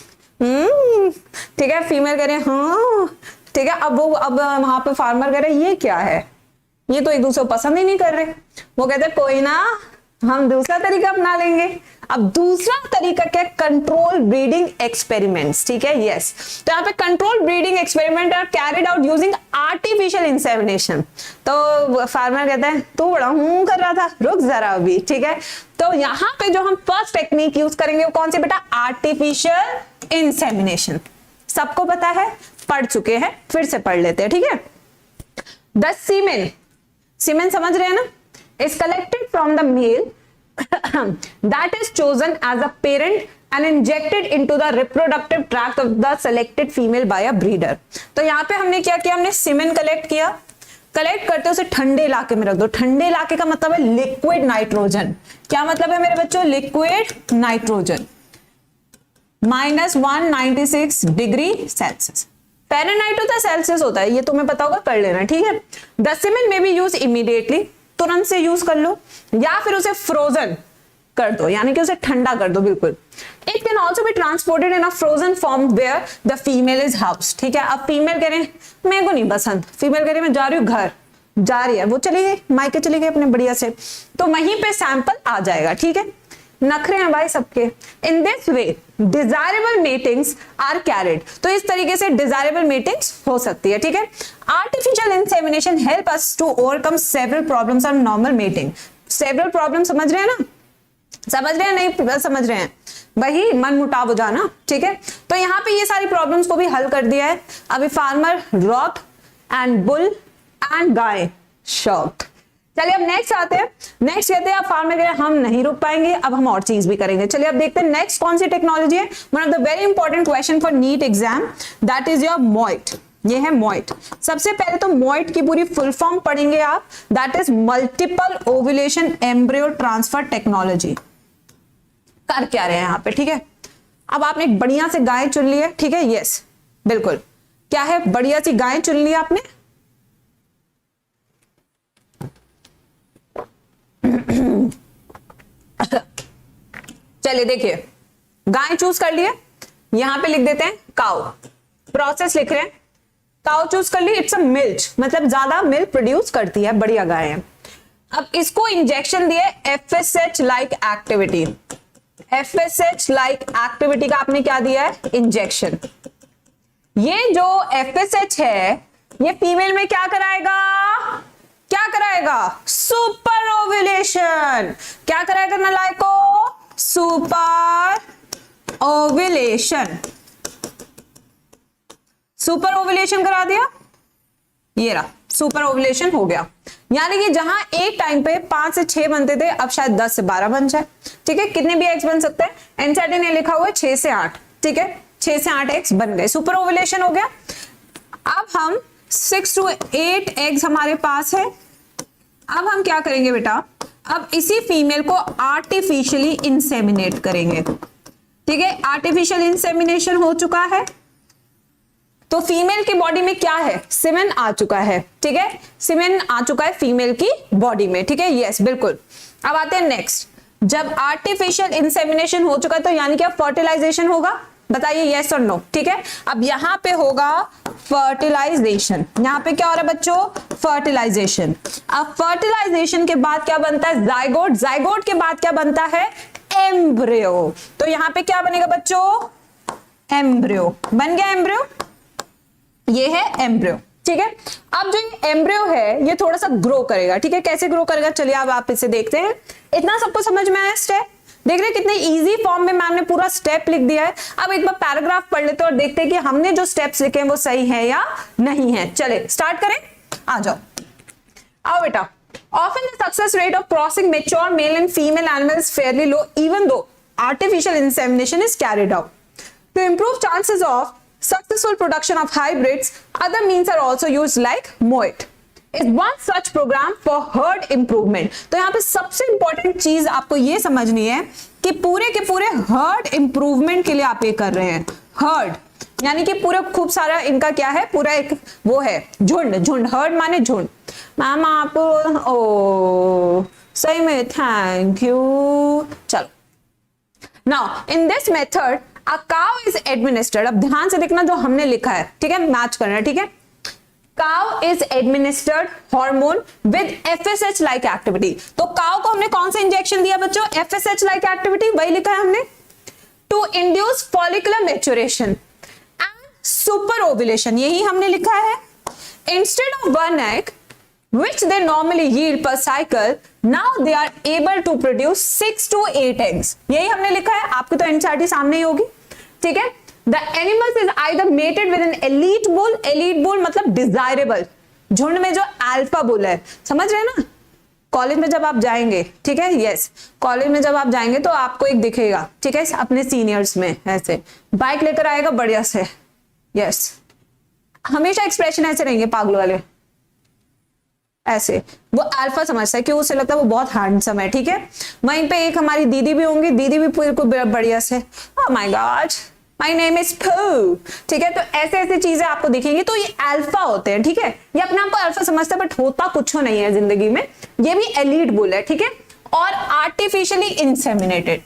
ठीक है, फीमेल कह रहे हैं हाँ ठीक है। अब वहां पे फार्मर कह रहे हैं ये क्या है, ये तो एक दूसरे को पसंद ही नहीं कर रहे, वो कहते हैं कोई ना हम दूसरा तरीका अपना लेंगे। अब दूसरा तरीका क्या, कंट्रोल ब्रीडिंग एक्सपेरिमेंट्स, ठीक है, यस। तो यहाँ पे control breeding experiment are carried out using artificial insemination. तो फार्मर कहता है तू बड़ा कर रहा था, रुक जरा अभी, ठीक है। तो यहाँ पे जो हम फर्स्ट टेक्निक यूज करेंगे वो कौन सी बेटा, आर्टिफिशियल इंसेमिनेशन। सबको पता है, पढ़ चुके हैं, फिर से पढ़ लेते हैं, ठीक है। द सीमेन, सीमेन समझ रहे हैं ना, is collected from the male that is chosen as a parent and injected into the reproductive tract of the selected female by a breeder। तो यहाँ पे हमने क्या किया, हमने सीमेन कलेक्ट किया, कलेक्ट करते उसे ठंडे इलाके में रख दो। ठंडे इलाके का मतलब है लिक्विड नाइट्रोजन, क्या मतलब है मेरे बच्चों, liquid nitrogen, -196 degree Celsius, Fahrenheit होता है सेल्सियस होता है, ये तुम्हें पता होगा, कर लेना, ठीक है। द सीमेन में बी यूज इमीडिएटली, तुरंत से यूज कर लो, या फिर उसे फ्रोजन कर दो, यानी कि उसे ठंडा कर दो बिल्कुल। It can also be transported in a frozen form where the female is house, ठीक है। अब फीमेल कह रहे हैं मेरे को नहीं पसंद, फीमेल कह रही मैं जा रही हूँ घर, जा रही है, वो चली गई मायके, चली गई अपने बढ़िया से, तो वहीं पे सैंपल आ जाएगा, ठीक है। नखरे हैं भाई सबके। In this way desirable matings are carried, तो इस तरीके से डिजायरेबल मेटिंग्स हो सकती है, ठीक है। Artificial insemination help us to overcome several problems of normal mating. Several problem समझ रहे हैं ना, समझ रहे हैं नहीं समझ रहे हैं, वही मन मुटाव हो जाना, ठीक है। तो यहाँ पे ये सारी प्रॉब्लम्स को भी हल कर दिया है। अभी farmer rock and bull and guy shocked. चलिए अब नेक्स्ट आते हैं, नेक्स्ट कहते हैं अब फार्मर कह रहे हैं हम नहीं रुक पाएंगे, अब हम और चीज भी करेंगे। चलिए अब देखते हैं नेक्स्ट कौन सी टेक्नोलॉजी है। One of the very important question for NEET exam, that is your MOET. ये है मोइट। सबसे पहले तो मोइट की पूरी फुल फॉर्म पढ़ेंगे आप, that is multiple ovulation embryo transfer technology. कर क्या रहे हैं यहाँ पे, ठीक है। अब आपने एक बढ़िया से गाय चुन ली है, ठीक है, यस बिल्कुल, क्या है, बढ़िया सी गाय चुन ली आपने, चलिए देखिए गाय चूज कर लिए, यहां पे लिख देते हैं काउ, प्रोसेस लिख रहे हैं, काउ चूज कर ली, इट्स अ मिल्क, मतलब ज्यादा मिल्क प्रोड्यूस करती है, बढ़िया गाय है। अब इसको इंजेक्शन दिए FSH like activity, FSH like activity का आपने क्या दिया है, इंजेक्शन, ये जो FSH है ये फीमेल में क्या कराएगा, क्या कराएगा, सुपर ओव्यूलेशन। क्या कराएगा नालायको, सुपर ओव्यूलेशन। सुपर ओव्यूलेशन करा दिया, ये रहा सुपर ओव्यूलेशन हो गया। यानी कि जहां एक टाइम पे 5 से 6 बनते थे अब शायद 10 से 12 बन जाए। ठीक है, कितने भी एग्स बन सकते हैं, एनसीईआरटी ने लिखा हुआ है 6 से 8। ठीक है, 6 से 8 एग्स बन गए, सुपर ओव्यूलेशन हो गया। अब हम 6 to 8 एग्स हमारे पास है। अब हम क्या करेंगे बेटा, अब इसी फीमेल को आर्टिफिशियली इंसेमिनेट करेंगे। ठीक है, आर्टिफिशियल इंसेमिनेशन हो चुका है तो फीमेल की बॉडी में क्या है, सीमेन आ चुका है। ठीक है, सीमेन आ चुका है फीमेल की बॉडी में। ठीक है, यस बिल्कुल। अब आते हैं नेक्स्ट, जब आर्टिफिशियल इंसेमिनेशन हो चुका है तो यानी क्या फर्टिलाइजेशन होगा, बताइए यस और नो। ठीक है, अब यहां पे होगा फर्टिलाइजेशन। यहां पे क्या हो रहा है बच्चों, फर्टिलाइजेशन। अब फर्टिलाइजेशन के बाद क्या बनता है, जाइगोट। जाइगोट के बाद क्या बनता है, एम्ब्रियो। तो यहां पे क्या बनेगा बच्चों, एम्ब्रियो बन गया। एम्ब्रियो, ये है एम्ब्रियो। ठीक है, अब जो ये एम्ब्रियो है ये थोड़ा सा ग्रो करेगा। ठीक है, कैसे ग्रो करेगा, चलिए अब आप इसे देखते हैं। इतना सबको समझ में आया स्टेप, देख रहे हैं कितने इजी फॉर्म में मैम ने पूरा स्टेप लिख दिया है। अब एक बार पैराग्राफ पढ़ लेते हैं और देखते हैं कि हमने जो स्टेप्स लिखे हैं वो सही है या नहीं है। चले स्टार्ट करें, आ जाओ, आओ बेटा। Often the success rate of crossing mature male and female animals is fairly low even though artificial insemination is carried out. To improve chances of successful production of hybrids, other means are also used like MOIT. Is one such program for herd improvement. तो यहाँ पे सबसे important चीज आपको ये समझनी है कि पूरे के पूरे हर्ड इंप्रूवमेंट के लिए आप ये कर रहे हैं। हर्ड यानी कि पूरा खूब सारा इनका क्या है, पूरा एक वो है झुंड। झुंड, हर्ड माने झुंड। मैम आप ओ सही में थैंक यू। चलो, now in this method a cow is administered. अब ध्यान से देखना जो हमने लिखा है, ठीक है, मैच करना है। ठीक है, cow is administered hormone with FSH like activity. तो काउ को हमने कौन सा इंजेक्शन दिया बच्चों, FSH लाइक एक्टिविटी, वही लिखा है हमने। To induce follicular maturation and superovulation, यही हमने लिखा है। Instead of 1 egg which they normally yield per cycle, now they are able to produce 6 to 8 eggs, यही हमने लिखा है। आपके तो एनसीईआरटी सामने ही होगी। ठीक है, The animals is either mated with an elite bull, elite bull मतलब डिजायरेबल, झुंड में जो अल्फा बुल है, समझ रहे हैं ना। कॉलेज में जब आप जाएंगे, ठीक है, यस, कॉलेज में जब आप जाएंगे तो आपको एक दिखेगा, ठीक है, अपने सीनियर्स में ऐसे बाइक लेकर आएगा बढ़िया से, यस, हमेशा एक्सप्रेशन ऐसे रहेंगे पागल वाले, ऐसे वो अल्फा समझता है, क्यों, उसे लगता है वो बहुत हैंडसम है। ठीक है, वहीं पे एक हमारी दीदी भी होंगी, दीदी भी पूरी को बढ़िया से, oh my God my name is पू। ठीक है, तो ऐसे ऐसे चीजें आपको दिखेंगी, तो ये अल्फा होते हैं। ठीक है, ये अपने आप को अल्फा समझते हैं बट होता कुछ नहीं है जिंदगी में। ये भी एलीट बुल है। ठीक है, और artificially inseminated.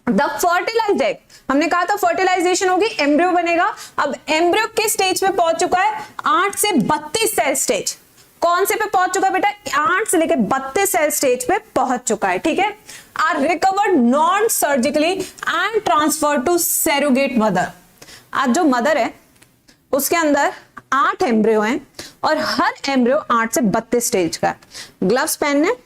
The fertilised egg, हमने कहा था फर्टिलाइजेशन होगी, एम्ब्रियो बनेगा। अब एम्ब्रियो किस स्टेज पे पहुंच चुका है, 8 से 32 सेल स्टेज। कौन से पे पहुंच चुका है बेटा, 8 से लेकर 32 सेल स्टेज पे पहुंच चुका है। ठीक है, are recovered non surgically and transfer to surrogate mother. आज जो मदर है उसके अंदर 8 एम्ब्रियो हैं और हर एम्ब्रियो 8 से 32 स्टेज का है। ग्लव्स पहनने,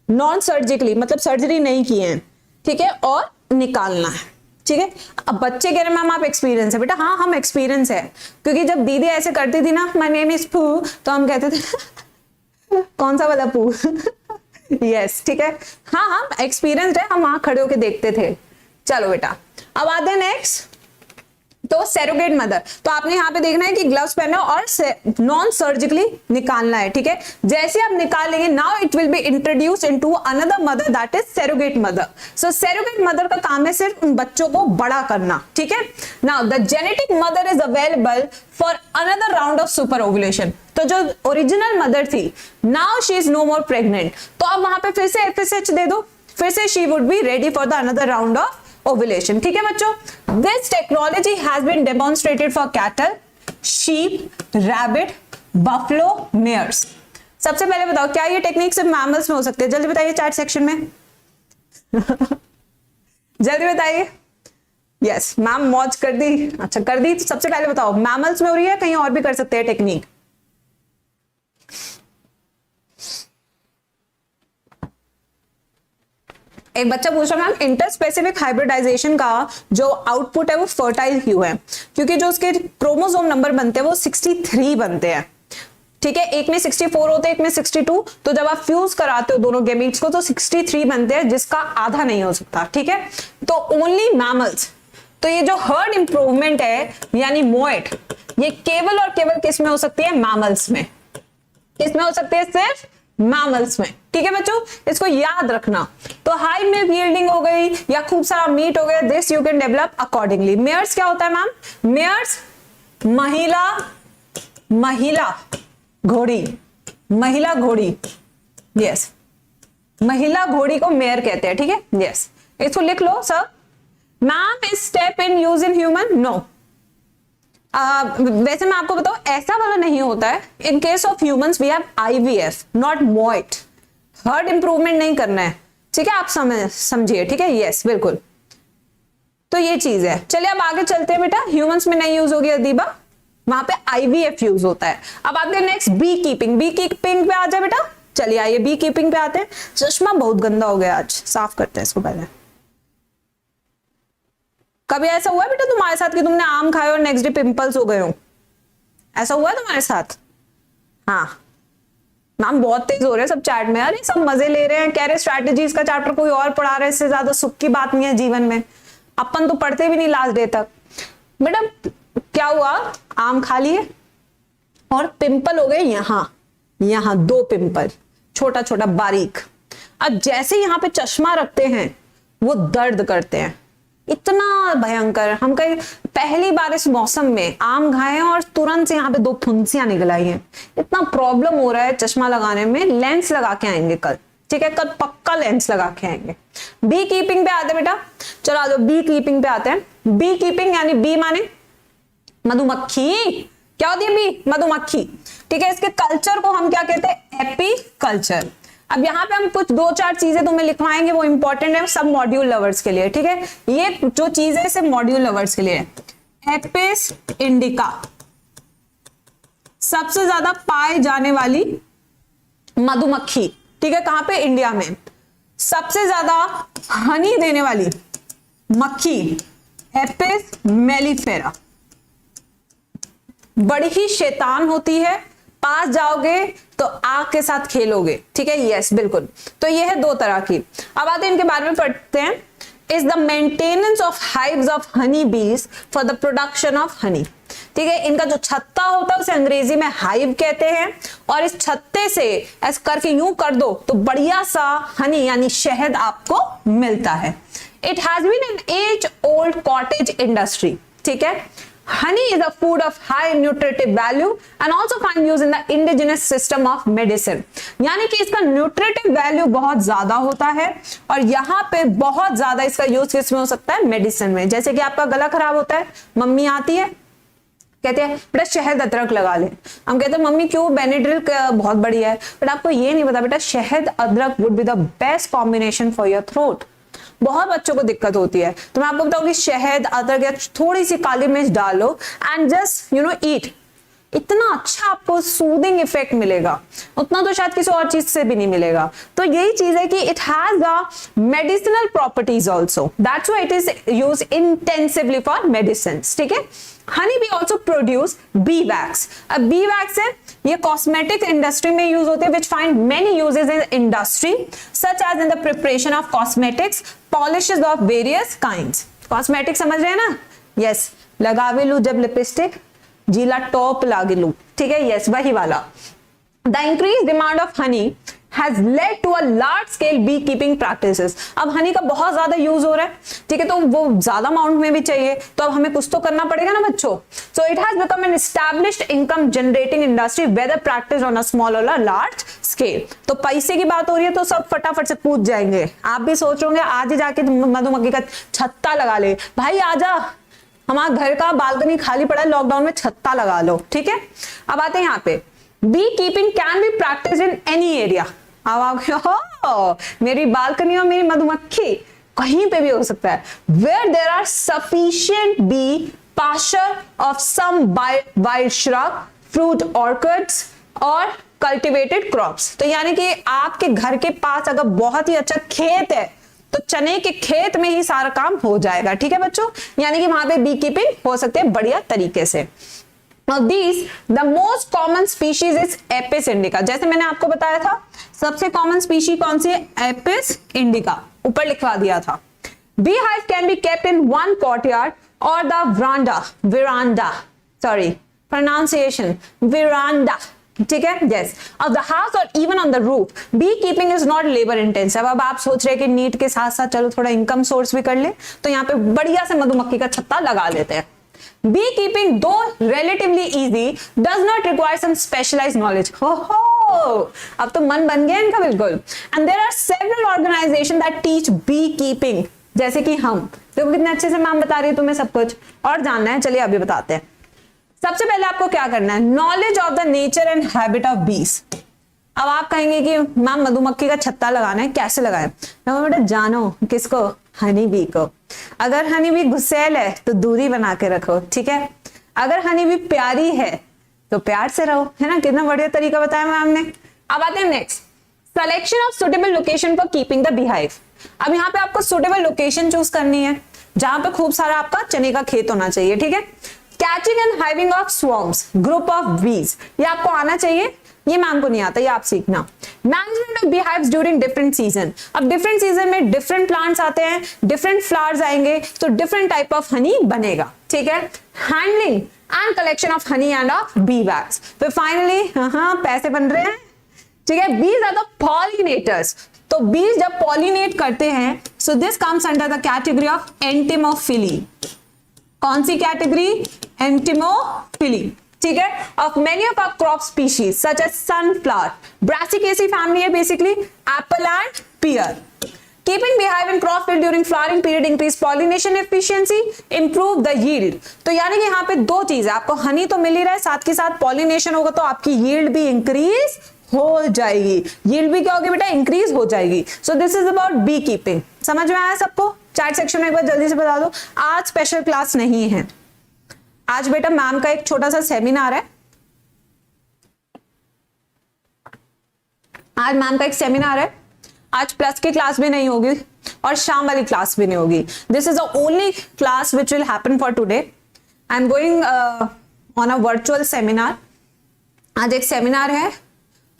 नॉन सर्जिकली मतलब सर्जरी नहीं की है, ठीक है, और निकालना है। ठीक है, अब बच्चे कह रहे मैम आप एक्सपीरियंस है, बेटा हाँ हम एक्सपीरियंस है, क्योंकि जब दीदी ऐसे करती थी ना, माय नेम इज पू, तो हम कहते थे कौन सा वाला पू यस, ठीक है, हाँ हम एक्सपीरियंस है, हम वहां खड़े होके देखते थे। चलो बेटा, अब आते हैं नेक्स्ट, तो सैरोगेट मदर। तो आपने यहाँ पे देखना है कि ग्लव्स पहनना और नॉन सर्जिकली निकालना है। ठीक है, जैसे आप निकाल लेंगे, now it will be introduce into another mother that is surrogate mother. So surrogate mother का काम है सिर्फ उन बच्चों को बड़ा करना। ठीक है, now the genetic mother is available for another round of super ovulation. तो जो ओरिजिनल मदर थी, now she is no more pregnant, तो अब वहां पे फिर से FSH दे दो, फिर से she would be ready for the another round of ovulation। ठीक है बच्चों, this technology has been demonstrated for cattle, sheep, rabbit, buffalo, mares। सबसे पहले बताओ क्या ये टेक्निक सिर्फ मैमल्स में हो सकते हैं, जल्दी बताइए चैट सेक्शन में जल्दी बताइए। यस मैम मौज कर दी। अच्छा कर दी, तो सबसे पहले बताओ मैमल्स में हो रही है, कहीं और भी कर सकते हैं टेक्निक? एक बच्चा पूछ रहा है मैम इंटरस्पेसिफिक हाइब्रिडाइजेशन का जो आउटपुट है वो फर्टाइल क्यों है? क्योंकि जो उसके क्रोमोसोम नंबर बनते हैं वो 63 बनते हैं, ठीक है। एक में 64 होते हैं, एक में 62, तो जब आप फ्यूज कराते हो दोनों गैमीट्स को तो 63 बनते हैं, जिसका आधा नहीं हो सकता, ठीक है। तो ओनली मैमल्स, तो ये जो हर्ड इंप्रूवमेंट है यानी मोएट, ये केवल और केवल किस में हो सकती है? मैमल्स में। किस में हो सकती है? सिर्फ मैमल्स में, ठीक है बच्चों, इसको याद रखना। तो हाई मिल्क यील्डिंग हो गई या खूब सारा मीट हो गया, this you can develop accordingly. मेयर्स क्या होता है मैम? मेयर्स महिला घोड़ी, महिला घोड़ी, यस महिला घोड़ी को मेयर कहते हैं, ठीक है। यस इसको लिख लो sir. Ma'am is step in use in human? No. वैसे मैं आपको बताऊं ऐसा वाला नहीं होता है। In case of humans we have IVF not MOET. Herd improvement नहीं करना है, ठीक है, आप समझिए, ठीक है। यस बिल्कुल, तो ये चीज है। चलिए अब आगे चलते हैं बेटा। ह्यूमंस में नहीं यूज होगी अदीबा, वहां पे आईवीएफ यूज होता है। अब आते हैं next bee keeping. Bee keeping पे आ जाए बेटा। चलिए आइए बी कीपिंग पे आते हैं। चश्मा बहुत गंदा हो गया आज, साफ करते हैं इसको पहले। कभी ऐसा हुआ है बेटा तुम्हारे साथ कि तुमने आम खाए और नेक्स्ट डे पिंपल्स हो गए हो? ऐसा हुआ है तुम्हारे साथ? हाँ मैम बहुत तेज हो रहे हैं सब चैट में। अरे सब मजे ले रहे हैं, कह रहे स्ट्रैटेजीज का चैप्टर कोई और पढ़ा रहे, इससे ज्यादा सुख की बात नहीं है जीवन में। अपन तो पढ़ते भी नहीं लास्ट डे तक। बेटा क्या हुआ, आम खा लिए और पिंपल हो गए यहां 2 पिंपल, छोटा छोटा बारीक। अब जैसे यहां पे चश्मा रखते हैं वो दर्द करते हैं, इतना भयंकर। हम कहीं पहली बार इस मौसम में आम खाए हैं और तुरंत से यहाँ पे 2 फुंसियां निकल आई हैं। इतना प्रॉब्लम हो रहा है चश्मा लगाने में। लेंस लगा के आएंगे कल, ठीक है, कल पक्का लेंस लगा के आएंगे। बी कीपिंग पे आते बेटा, चलो आ जाओ बी कीपिंग पे आते हैं। बी कीपिंग यानी बी माने मधुमक्खी। क्या होती है बी? मधुमक्खी, ठीक है। इसके कल्चर को हम क्या कहते हैं? AP culture. अब यहाँ पे हम कुछ 2-4 चीजें तुम्हें लिखवाएंगे, वो इंपॉर्टेंट है सब मॉड्यूल लवर्स के लिए, ठीक है। ये जो चीज है सिर्फ मॉड्यूल लवर्स के लिए है। एपिस इंडिका सबसे ज्यादा पाए जाने वाली मधुमक्खी, ठीक है। कहां पे? इंडिया में। सबसे ज्यादा हनी देने वाली मक्खी एपिस मेलिफेरा। बड़ी ही शैतान होती है, पास जाओगे तो आग के साथ खेलोगे, ठीक है। यस बिल्कुल, तो ये है 2 तरह की। अब आते हैं इनके बारे में पढ़ते हैं। Is the maintenance of hives of honey bees for the production of honey, ठीक है। इनका जो छत्ता होता है उसे अंग्रेजी में हाइव कहते हैं, और इस छत्ते से ऐसा करके यूं कर दो तो बढ़िया सा हनी यानी शहद आपको मिलता है। It has been an age old cottage industry, ठीक है। Honey is a food of high nutritive value and also find use in the indigenous system of medicine. यानी कि इसका न्यूट्रिटिव वैल्यू बहुत ज्यादा होता है और यहाँ पे बहुत ज्यादा इसका यूज किस में हो सकता है? मेडिसिन में। जैसे कि आपका गला खराब होता है, मम्मी आती है कहते हैं बेटा शहद अदरक लगा ले। हम कहते हैं मम्मी क्यों? बेनेड्रिल बहुत बढ़िया है। बट आपको ये नहीं पता बेटा शहद अदरक would be the best combination for your throat. बहुत बच्चों को दिक्कत होती है, तो मैं आपको बताऊंगी शहद अदरक या थोड़ी सी काली मिर्च डालो एंड जस्ट ईट। इतना अच्छा आपको सूदिंग इफेक्ट मिलेगा, उतना तो शायद किसी और चीज से भी नहीं मिलेगा। तो यही चीज है कि it has the medicinal properties also, that's why it is use intensively for medicine, ठीक है। Honey bee also produce bee wax. अब बी वैक्स है ये कॉस्मेटिक इंडस्ट्री में यूज होते हैं, which find many uses in industry such as in the preparation of cosmetics polishes of various kinds. Cosmetic समझ रहे हैं ना? यस, लगावे लू जब लिपस्टिक जीला टॉप लागे लू, ठीक है। यस वही वाला। The increase demand of honey has led to a large scale beekeeping practices. अब हनी का बहुत ज्यादा यूज हो रहा है, ठीक है, तो वो ज्यादा अमाउंट में भी चाहिए, तो अब हमें कुछ तो करना पड़ेगा ना बच्चों। So it has become an established income generating industry whether practiced on a small or a large scale. तो पैसे की बात हो रही है तो सब फटाफट से पूछ जाएंगे। आप भी सोचोगे आज ही जाके मधुमक्खी का छत्ता लगा ले, भाई आजा हमारा घर का बालकनी खाली पड़ा है, लॉकडाउन में छत्ता लगा लो, ठीक है। अब आते हैं यहाँ पे bee keeping can be practice in any area. अब आप मेरी बालकनी और मेरी मधुमक्खी कहीं पे भी हो सकता है। Where there are sufficient bee pasture of some wild shrub, fruit orchards और कल्टिवेटेड क्रॉप्स। तो यानी कि आपके घर के पास अगर बहुत ही अच्छा खेत है तो चने के खेत में ही सारा काम हो जाएगा। ठीक है बच्चों, यानी कि वहां पे बी कीपिंग हो सकते हैं बढ़िया तरीके से। Of these, the most common species is Apis indica। जैसे मैंने आपको बताया था सबसे कॉमन स्पीशी कौन सी है? Apis indica, ऊपर लिखवा दिया था। Beehive can be kept in one courtyard or the veranda, sorry, pronunciation, veranda, ठीक है, yes, of the house or even on the roof। Beekeeping is not labor intensive। अब आप सोच रहे हैं कि नीट के साथ साथ चलो थोड़ा इनकम सोर्स भी कर ले, तो यहाँ पे बढ़िया से मधुमक्खी का छत्ता लगा लेते हैं। Beekeeping, though relatively easy, does not require some specialized knowledge। हो, अब तो मन बन गया इनका बिल्कुल। And there are several organizations that teach beekeeping, जैसे कि हम देखो कितने अच्छे से मैम बता रही है तुम्हें सब कुछ, और जानना है चलिए अभी बताते हैं। सबसे पहले आपको क्या करना है? Knowledge of the nature and habit of बीज। अब आप कहेंगे कि मैम मधुमक्खी का छत्ता लगाना है, कैसे लगाए? बेटा जानो किसको? हनी बी को। अगर हनी बी गुस्सैल है तो दूरी बना के रखो, ठीक है। अगर हनी बी प्यारी है तो प्यार से रहो, है ना। कितना बढ़िया तरीका बताया मैम ने। अब आते हैं next, selection of suitable location for keeping the beehive. अब यहाँ पे आपको सुटेबल लोकेशन चूज करनी है जहां पे खूब सारा आपका चने का खेत होना चाहिए, ठीक है। Catching and hiving of swarms, group of bees, ये आपको आना चाहिए, ये मैम को नहीं आता, ये आप सीखना। Management of beehives during different season. अब डिफरेंट सीजन में डिफरेंट प्लांट्स आते हैं, डिफरेंट फ्लावर्स आएंगे, तो डिफरेंट टाइप ऑफ हनी बनेगा, ठीक है। Handling and collection of honey end of B wax. फिर फाइनली पैसे बन रहे हैं, ठीक है। Bees are the pollinators. तो बीज जब पॉलिनेट करते हैं, so this comes under the category of entomophily. कौन सी कैटेगरी? एंटिमोफिली, ठीक है। Of many of our crop species such as sunflower, brassicaceae family है basically, apple and pear. Keeping beehive in crop field during flowering period increase pollination efficiency, improve the yield। तो यानी कि यहाँ पे दो चीज है, आपको हनी तो मिल ही रहा है, साथ के साथ पॉलिनेशन होगा तो आपकी यील्ड भी इंक्रीज हो जाएगी। यील्ड भी क्या होगी बेटा? इंक्रीज हो जाएगी। So this is about bee keeping. समझ में आया सबको? चैट सेक्शन में एक बार जल्दी से बता दो। आज स्पेशल क्लास नहीं है, आज बेटा मैम का एक छोटा सा सेमिनार है। आज मैम का एक सेमिनार है, आज प्लस की क्लास भी नहीं होगी और शाम वाली क्लास भी नहीं होगी। This is the only class which will happen for today. I am going on a virtual seminar. आज एक सेमिनार है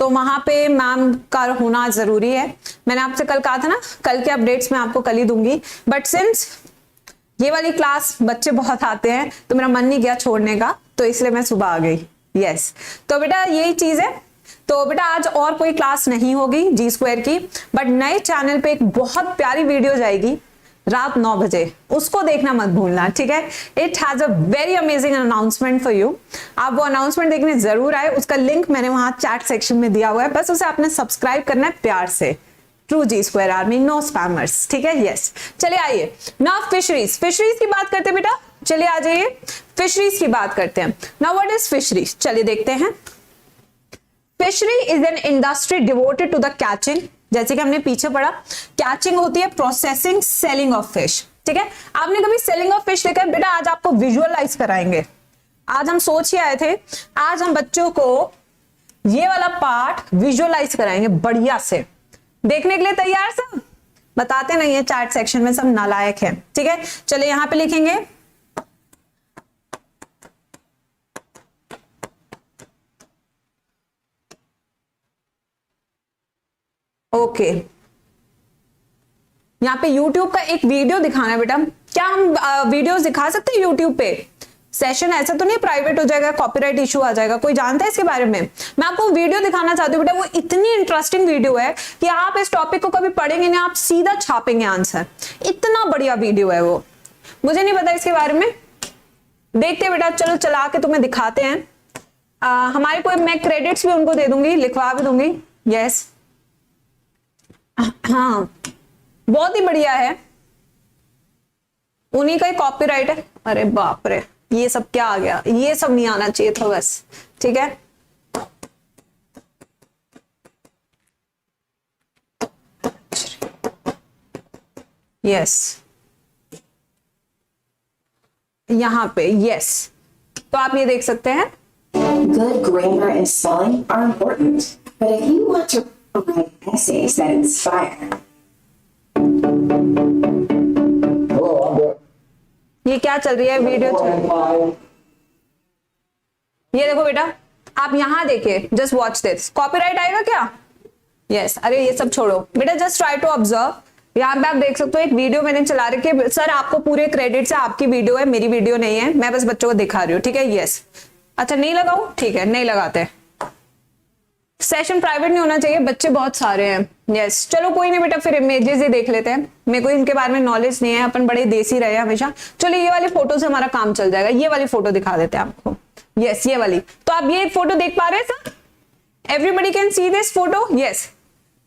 तो वहां पे मैम का होना जरूरी है। मैंने आपसे कल कहा था ना, कल के अपडेट्स मैं आपको कल ही दूंगी, बट सिंस ये वाली क्लास बच्चे बहुत आते हैं तो मेरा मन नहीं गया छोड़ने का, तो इसलिए मैं सुबह आ गई। यस, तो बेटा यही चीज है। तो बेटा आज और कोई क्लास नहीं होगी जी स्क्वायर की, बट नए चैनल पे एक बहुत प्यारी वीडियो जाएगी रात 9 बजे, उसको देखना मत भूलना, ठीक है। It has a very amazing announcement for you. आप वो अनाउंसमेंट देखने जरूर आए, उसका लिंक मैंने वहां चैट सेक्शन में दिया हुआ है, बस उसे आपने सब्सक्राइब करना है प्यार से। ट्रू जी स्क्वायर आर्मी, नो स्पैमर्स, ठीक है। यस, चलिए आइए नाउ फिशरीज। फिशरीज की बात करते हैं बेटा, चलिए आ जाइए फिशरीज की बात करते हैं। Now what is fisheries? चलिए देखते हैं। Fishery is an industry devoted to the catching, जैसे कि हमने पीछे पढ़ा, कैचिंग होती है प्रोसेसिंग, सेलिंग ऑफ फिश, ठीक है। आपने कभी सेलिंग ऑफ फिश देखा है? बेटा आज आपको विजुअलाइज कराएंगे। आज हम सोच ही आए थे, आज हम बच्चों को ये वाला पार्ट विजुअलाइज कराएंगे बढ़िया से। देखने के लिए तैयार सब? बताते नहीं है चैट सेक्शन में, सब नालायक है, ठीक है। चलिए यहां पे लिखेंगे ओके। यहाँ पे YouTube का एक वीडियो दिखाना है बेटा। क्या हम वीडियोस दिखा सकते हैं YouTube पे? सेशन ऐसा तो नहीं प्राइवेट हो जाएगा, कॉपीराइट इशू आ जाएगा? कोई जानता है इसके बारे में? मैं आपको वीडियो दिखाना चाहती हूँ बेटा, वो इतनी इंटरेस्टिंग वीडियो है कि आप इस टॉपिक को कभी पढ़ेंगे ना, आप सीधा छापेंगे आंसर। इतना बढ़िया वीडियो है वो, मुझे नहीं पता इसके बारे में। देखते हैं बेटा, चलो चला के तुम्हें दिखाते हैं। हमारे कोई, मैं क्रेडिट्स भी उनको दे दूंगी, लिखवा भी दूंगी। यस, हाँ बहुत ही बढ़िया है, उन्हीं का ही कॉपीराइट है। अरे बाप रे, ये सब क्या आ गया? ये सब नहीं आना चाहिए था बस, ठीक है। यस, यहां पे यस, तो आप ये देख सकते हैं। Good grammar and spelling are important, but if you want to write essays that inspire. ये क्या चल रही है वीडियो चल रही है। ये देखो बेटा, आप यहां देखिए, जस्ट वॉच दिस। कॉपीराइट आएगा क्या? यस, अरे ये सब छोड़ो बेटा, जस्ट ट्राई टू ऑब्जर्व। यहाँ पे आप देख सकते हो एक वीडियो मैंने चला रखी है। सर आपको पूरे क्रेडिट से आपकी वीडियो है, मेरी वीडियो नहीं है, मैं बस बच्चों को दिखा रही हूँ, ठीक है। यस, अच्छा नहीं लगाऊं, ठीक है नहीं लगाते। सेशन प्राइवेट नहीं होना चाहिए, बच्चे बहुत सारे हैं। यस, चलो कोई नहीं बेटा, फिर इमेजेस ही देख लेते हैं, मेरे को इनके बारे में नॉलेज नहीं है, अपन बड़े देसी रहे हमेशा। चलो ये वाली फोटो से हमारा काम चल जाएगा, ये वाली फोटो दिखा देते हैं आपको। यस, ये वाली, तो आप ये फोटो देख पा रहे हैं sir? Everybody can see this photo? Yes,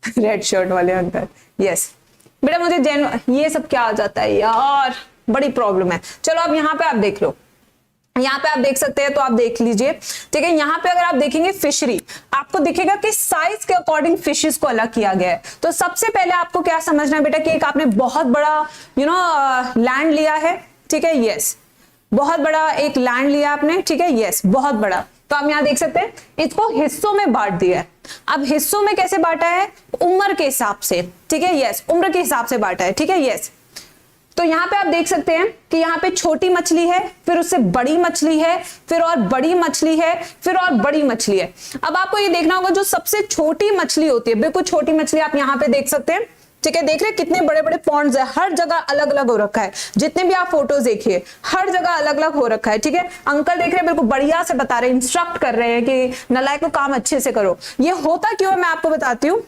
red shirt वाले अंकल। यस बेटा, मुझे ये सब क्या आ जाता है यार, बड़ी प्रॉब्लम है। चलो अब यहाँ पे आप देख लो, यहाँ पे आप देख सकते हैं, तो आप देख लीजिए, ठीक है। यहाँ पे अगर आप देखेंगे फिशरी, आपको दिखेगा कि साइज के अकॉर्डिंग फिशेस को अलग किया गया है। तो सबसे पहले आपको क्या समझना है बेटा कि एक आपने बहुत बड़ा लैंड लिया है, ठीक है। यस, बहुत बड़ा एक लैंड लिया आपने, ठीक है। यस, बहुत बड़ा। तो आप यहाँ देख सकते हैं, इसको हिस्सों में बांट दिया है। अब हिस्सों में कैसे बांटा है? उम्र के हिसाब से, ठीक है। यस, उम्र के हिसाब से बांटा है, ठीक है। यस, तो यहाँ पे आप देख सकते हैं कि यहाँ पे छोटी मछली है, फिर उससे बड़ी मछली है, फिर और बड़ी मछली है, फिर और बड़ी मछली है। अब आपको ये देखना होगा, जो सबसे छोटी मछली होती है, बिल्कुल छोटी मछली आप यहाँ पे देख सकते हैं, ठीक है। देख रहे हैं कितने बड़े बड़े पॉन्ड्स है, हर जगह अलग अलग हो रखा है। जितने भी आप फोटोज देखिए, हर जगह अलग अलग हो रखा है, ठीक है। अंकल देख रहे हैं, बिल्कुल बढ़िया से बता रहे हैं, इंस्ट्रक्ट कर रहे हैं कि नलायक को काम अच्छे से करो। ये होता क्यों है मैं आपको बताती हूँ।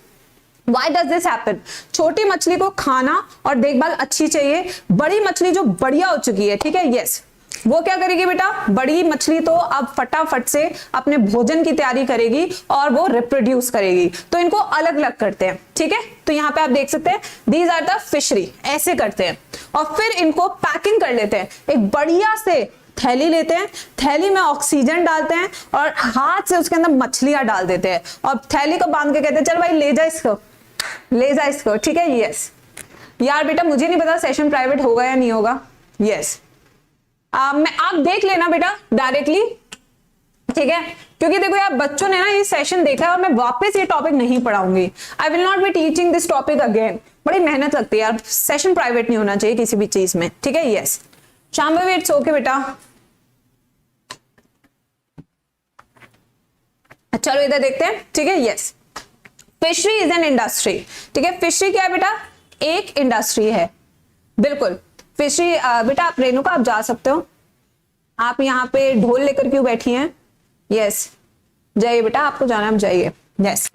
Why does this happen? छोटी मछली को खाना और देखभाल अच्छी चाहिए, बड़ी मछली जो बढ़िया हो चुकी है, ठीक है। यस, वो क्या करेगी बेटा, बड़ी मछली तो अब फटाफट से अपने भोजन की तैयारी करेगी और वो रिप्रोड्यूस करेगी, तो इनको अलग अलग करते हैं, ठीक है। तो यहाँ पे आप देख सकते हैं, दीज आर द फिशरी, ऐसे करते हैं और फिर इनको पैकिंग कर लेते हैं। एक बढ़िया से थैली लेते हैं, थैली में ऑक्सीजन डालते हैं और हाथ से उसके अंदर मछलियां डाल देते हैं और थैली को बांध के कहते हैं चल भाई ले जा इसको, ले जा इसको, ठीक है। यस यार बेटा, मुझे नहीं पता सेशन प्राइवेट होगा या नहीं होगा। यस, आप देख लेना बेटा डायरेक्टली, ठीक है, क्योंकि देखो यार बच्चों ने ना ये सेशन देखा है और मैं वापस ये टॉपिक नहीं पढ़ाऊंगी। I will not be teaching this topic again. बड़ी मेहनत लगती है यार, सेशन प्राइवेट नहीं होना चाहिए किसी भी चीज में, ठीक है। यस, शाम्भवी इट्स ओके बेटा। चलो इधर देखते हैं, ठीक है। Yes, fishery is an industry, ठीक है। फिशरी क्या है बेटा? एक इंडस्ट्री है, बिल्कुल। फिशरी बेटा, आप रेणुका आप जा सकते हो, आप यहाँ पे ढोल लेकर क्यों बैठी हैं? यस, जाइए बेटा, आपको जाना, आप जाइए। यस,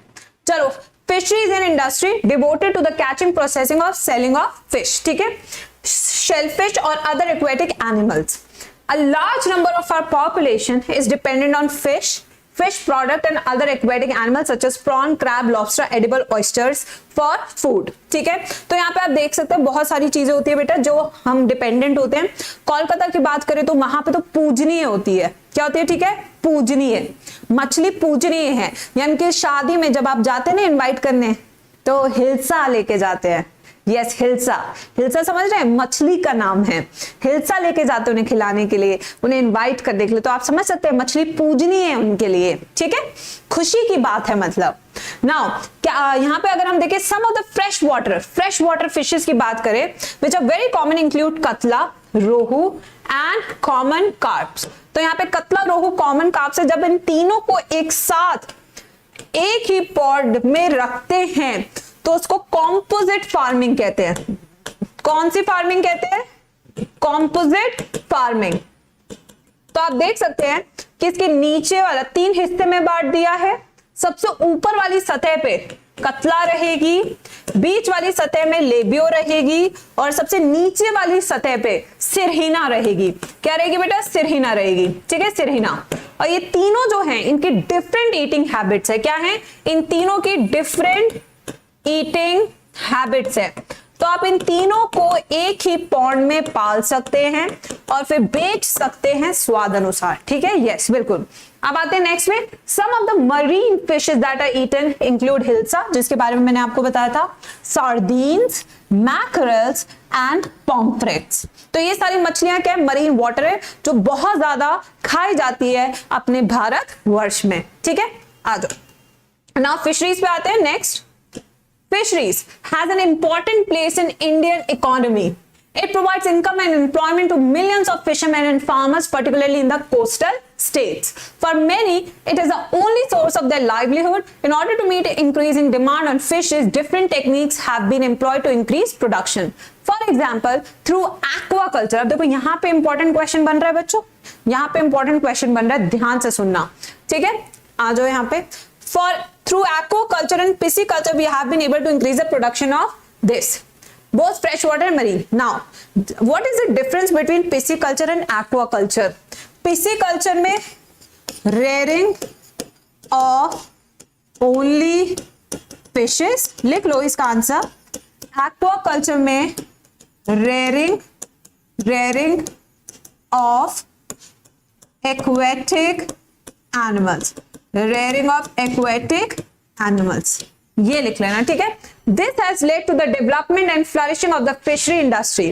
चलो, fishery is an industry devoted to the catching, processing और सेलिंग ऑफ फिश, ठीक है। शेलफिश और other aquatic animals. A large number of our population is dependent on fish product and other aquatic animals such as prawn, crab, lobster, edible oysters for food, ठीक है। तो यहाँ पे आप देख सकते हैं बहुत सारी चीजें होती है बेटा जो हम डिपेंडेंट होते हैं। कोलकाता की बात करें तो वहां पे तो पूजनीय होती है, क्या होती है? ठीक है, पूजनीय, मछली पूजनीय है। यानी कि शादी में जब आप जाते हैं ना इनवाइट करने, तो हिल्सा लेके जाते हैं। यस, हिल्सा, हिल्सा समझ रहे हैं, मछली का नाम है। हिल्सा लेके जाते उन्हें खिलाने के लिए, उन्हें इनवाइट करने के लिए। तो आप समझ सकते हैं मछली पूजनीय है उनके लिए, ठीक है, खुशी की बात है। मतलब नाउ क्या यहाँ पे अगर हम देखें some of the fresh water fishes की बात करें, which are very common, include catla, rohu and common carps. तो यहाँ पे कतला, रोहू, कॉमन कार्प्स है। जब इन तीनों को एक साथ एक ही पॉड में रखते हैं तो उसको कॉम्पोजिट फार्मिंग कहते हैं। कौन सी फार्मिंग कहते हैं? Composite farming. तो आप देख सकते हैं कि इसके नीचे वाला 3 हिस्से में बांट दिया है। सबसे ऊपर वाली सतह पे कतला रहेगी, बीच वाली सतह में लेबियो रहेगी और सबसे नीचे वाली सतह पे सिरहिना रहेगी। क्या रहेगी बेटा? सिरहिना रहेगी, ठीक है, सिरहिना। और ये तीनों जो हैं इनकी डिफरेंट ईटिंग हैबिट्स है। क्या है? इन तीनों की डिफरेंट ईटिंग हैबिट्स है। तो आप इन तीनों को एक ही पॉन्ड में पाल सकते हैं और फिर बेच सकते हैं स्वाद अनुसार, ठीक है। यस, बिल्कुल। अब आते हैं नेक्स्ट में, some of the marine fishes that are eaten include hilsa, जिसके बारे में मैंने आपको बताया था, सार्डीन्स, मैकरल्स एंड पॉम्फ्रेट्स। तो ये सारी मछलियां क्या है, मरीन वाटर है, जो बहुत ज्यादा खाई जाती है अपने भारत वर्ष में। ठीक है, आ जाओ नाउ फिशरीज पे आते हैं। Next, fisheries has an important place in Indian economy. It provides income and employment to millions of fishermen and farmers, particularly in the coastal states. For many, it is the only source of their livelihood. In order to meet increasing demand on fishes, different techniques have been employed to increase production. For example, through aquaculture. अब देखो यहाँ पे important question बन रहा है बच्चों, यहाँ पे important question बन रहा है, ध्यान से सुनना। ठीक है, आ जाओ यहाँ पे। Through aquaculture and pisciculture, we have been able to increase the production of this, both freshwater and marine. Now, what is the difference between pisciculture and aquaculture? Pisciculture में rearing of only fishes, लिख लो इसका answer. Aquaculture में rearing of aquatic animals, rearing of aquatic animals, ये लिख लेना। ठीक है, this has led to the development and flourishing of the fishery industry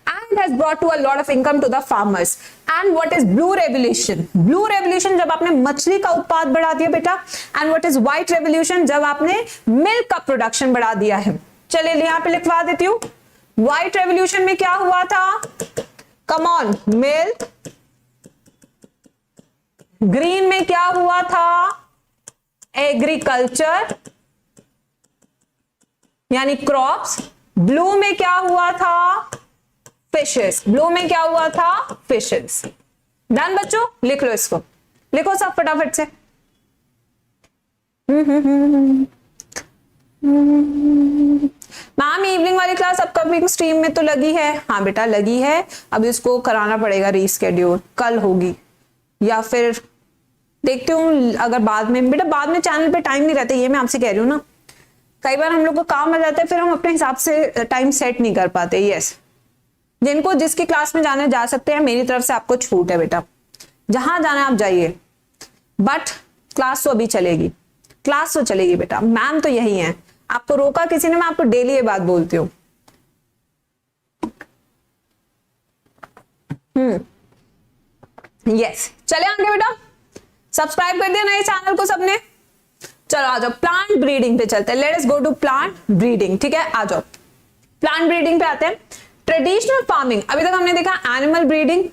and has brought to a lot of income to the farmers. And what is blue revolution? Blue revolution जब आपने मछली का उत्पाद बढ़ा दिया बेटा, and what is white revolution? जब आपने मिल्क का प्रोडक्शन बढ़ा दिया है। चलिए यहाँ पे लिखवा देती हूँ। व्हाइट रेवोल्यूशन में क्या हुआ था? Come on, milk. ग्रीन में क्या हुआ था? एग्रीकल्चर यानी क्रॉप्स। ब्लू में क्या हुआ था? फिशेस। ब्लू में क्या हुआ था? फिशेस। डन बच्चों, लिख लो इसको, लिखो सब फटाफट से। मैम इवनिंग वाली क्लास अपकमिंग स्ट्रीम में तो लगी है। हाँ बेटा लगी है, अब इसको कराना पड़ेगा रीस्केड्यूल, कल होगी या फिर देखती हूँ अगर बाद में। बेटा बाद में चैनल पे टाइम नहीं रहता, ये मैं आपसे कह रही हूँ ना, कई बार हम लोग को काम आ जाता है, फिर हम अपने हिसाब से टाइम सेट नहीं कर पाते। यस, जिनको जिसकी क्लास में जाने जा सकते हैं, मेरी तरफ से आपको छूट है बेटा, जहां जाना आप जाइए, बट क्लास तो अभी चलेगी, क्लास तो चलेगी बेटा। मैम तो यही है, आपको रोका किसी ने? मैं आपको डेली ये बात बोलती हूँ। यस, चले आगे बेटा, सब्सक्राइब कर दिया नए चैनल को सबने? चलो आ जाओ, प्लांट ब्रीडिंग पे चलते हैं। Let us go to plant breeding. ठीक है, आ जाओ प्लांट ब्रीडिंग पे आते हैं। ट्रेडिशनल फार्मिंग, अभी तक हमने देखा एनिमल ब्रीडिंग।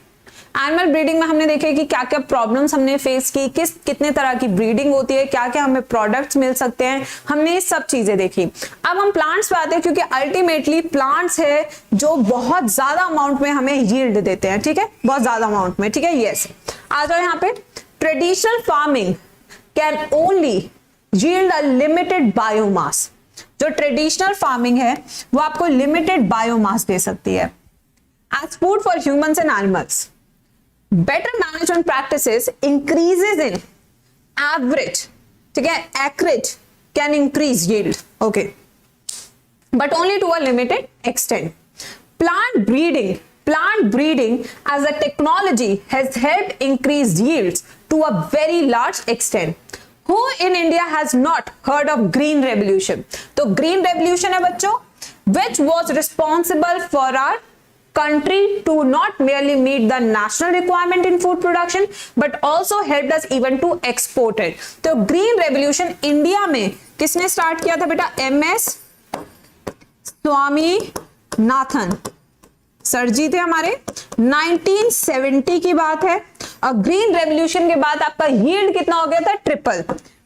एनिमल ब्रीडिंग में हमने देखे कि क्या क्या प्रॉब्लम्स हमने फेस की, कितने तरह की ब्रीडिंग होती है, क्या क्या हमें प्रोडक्ट्स मिल सकते हैं, हमने ये सब चीजें देखी। अब हम प्लांट्स पे आते हैं, क्योंकि अल्टीमेटली प्लांट्स है जो बहुत ज्यादा अमाउंट में हमें यील्ड देते हैं। ठीक है, बहुत ज्यादा अमाउंट में। ठीक है, यस, आ जाओ यहाँ पे। Traditional farming can only yield a limited biomass. जो ट्रेडिशनल फार्मिंग है वो आपको लिमिटेड बायोमास दे सकती है as food for humans and animals. Better management practices increases in average, ठीक है, acreage can increase yield, okay, but only to a limited extent. Plant breeding as a technology has helped increase yields to a very large extent. Who in India has not heard of Green Revolution? तो Green Revolution है बच्चों, which was responsible for our country to not merely meet the national requirement in food production, but also helped us even to export it. तो Green Revolution India में किसने start किया था बेटा? MS Swaminathan sir जी थे हमारे। 1970 की बात है। और ग्रीन रेवोल्यूशन के बाद आपका यील्ड कितना हो गया था? ट्रिपल,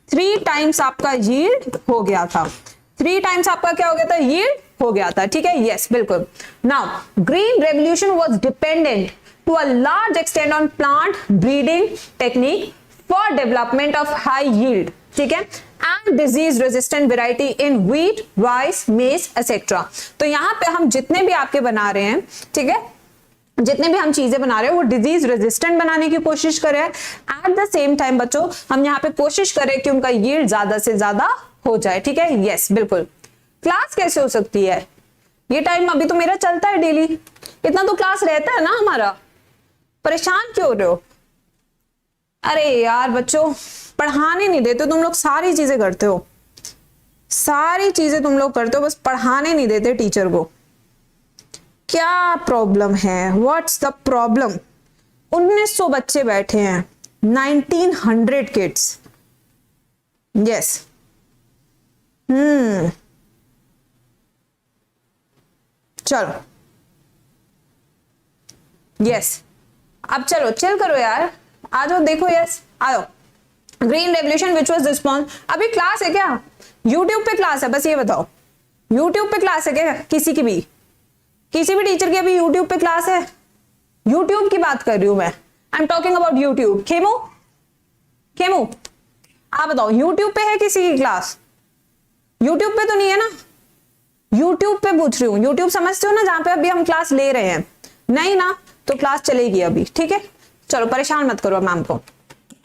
3 टाइम्स आपका यील्ड हो गया था। 3 टाइम्स आपका क्या हो गया था? यील्ड हो गया था। ठीक है, यस, बिल्कुल। Now green revolution was dependent to a large extent on plant breeding technique for development of high yield, ठीक है, and disease resistant variety in wheat, rice, maize etcetera. तो यहाँ पे हम जितने भी आपके बना रहे हैं, ठीक है, जितने भी हम चीजें बना रहे हैं वो डिजीज रेजिस्टेंट बनाने की कोशिश करें। एट द सेम टाइम बच्चों हम यहाँ पे कोशिश करें कि उनका यील्ड ज्यादा से ज्यादा हो जाए। ठीक है, यस, बिल्कुल। क्लास कैसे हो सकती है? ये टाइम अभी तो मेरा चलता है डेली, इतना तो क्लास रहता है ना हमारा, परेशान क्यों हो रहे हो? अरे यार बच्चों, पढ़ाने नहीं देते तुम लोग, सारी चीजें करते हो, सारी चीजें तुम लोग करते हो, बस पढ़ाने नहीं देते टीचर को। क्या प्रॉब्लम है? What's the problem? 1900 बच्चे बैठे हैं, 1900 किड्स। यस, चलो यस, अब चलो चिल करो यार, आ जाओ, देखो यस, आ जाओ। Green revolution which was response. अभी क्लास है क्या? यूट्यूब पे क्लास है, बस ये बताओ, यूट्यूब पे क्लास है क्या किसी की भी? किसी भी टीचर की अभी यूट्यूब पे क्लास है? यूट्यूब की बात कर रही हूं मैं, I am talking about YouTube. Khemu, Khemu आप बताओ, यूट्यूब पे है किसी की क्लास? यूट्यूब पे तो नहीं है ना? यूट्यूब पे पूछ रही हूँ, यूट्यूब समझते हो ना, जहां पे अभी हम क्लास ले रहे हैं? नहीं ना, तो क्लास चलेगी अभी, ठीक है? चलो परेशान मत करो मैम को,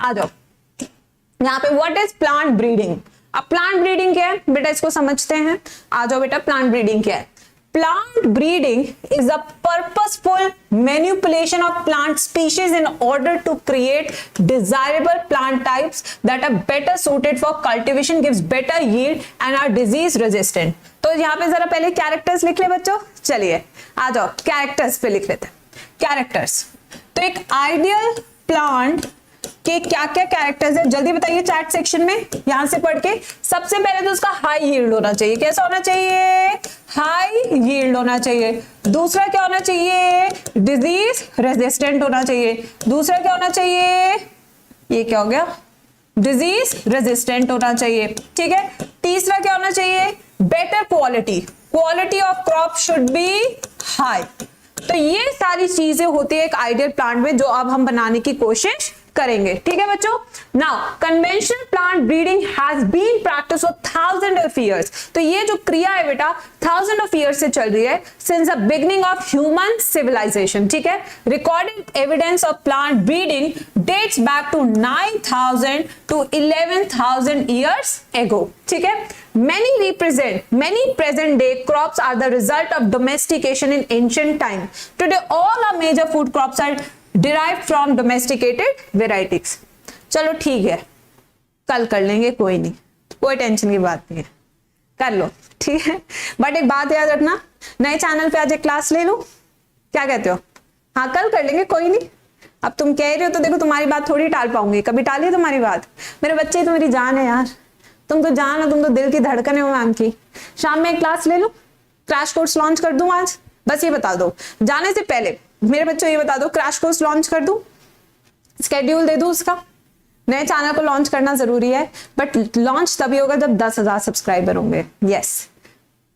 आ जाओ यहाँ पे। What is plant breeding? अब प्लांट ब्रीडिंग क्या है बेटा, इसको समझते हैं, आ जाओ बेटा। प्लांट ब्रीडिंग क्या है? Plant breeding is a purposeful manipulation of plant species in order to create desirable plant types that are better suited for cultivation, gives better yield and are disease resistant. तो यहाँ पे जरा पहले characters लिख ले बच्चों, चलिए आ जाओ कैरेक्टर्स पे लिख लेते हैं। कैरेक्टर्स, तो एक आइडियल प्लांट के क्या क्या कैरेक्टर्स है जल्दी बताइए चैट सेक्शन में, यहां से पढ़ के। सबसे पहले तो उसका हाई यील्ड होना चाहिए। कैसा होना चाहिए? हाई यील्ड होना चाहिए। दूसरा क्या होना चाहिए? डिजीज रेजिस्टेंट होना चाहिए। दूसरा क्या होना चाहिए? ये क्या हो गया? डिजीज रेजिस्टेंट होना चाहिए, ठीक है। तीसरा क्या होना चाहिए? Better quality, quality of crop should be high. तो ये सारी चीजें होती है एक आइडियल प्लांट में, जो अब हम बनाने की कोशिश करेंगे, ठीक है बच्चों। Now conventional plant breeding has been practice for thousand of years. तो ये जो क्रिया है बेटा थाउजेंड ऑफ ईयर्स से चल रही है, since the beginning of human civilization, ठीक है। Recorded evidence of plant breeding dates back to 9000 to 11000 years ago, ठीक है। Many present day crops are the result of domestication in ancient time. Today all our major food crops are derived from domesticated varieties. चलो ठीक है, कल कर लेंगे, कोई नहीं, कोई टेंशन की बात नहीं है, कर लो, ठीक है। बट एक बात याद रखना, नए चैनल पे आज एक क्लास ले लो, क्या कहते हो? हाँ कल कर लेंगे, कोई नहीं। अब तुम कह रहे हो तो देखो तुम्हारी बात थोड़ी टाल पाऊंगी, कभी टाली तुम्हारी बात? मेरे बच्चे तो मेरी जान है यार, तुम तो जान हो, तुम तो दिल की धड़कन हो मैम की। शाम में एक क्लास ले लो, क्रैश कोर्स लॉन्च कर दूं आज, बस ये बता दो जाने से पहले मेरे बच्चों, ये बता दो क्रैश कोर्स लॉन्च कर दूं, स्केड्यूल दे दूं उसका। नए चैनल को लॉन्च करना जरूरी है, बट लॉन्च तभी होगा जब 10,000 सब्सक्राइबर होंगे। यस,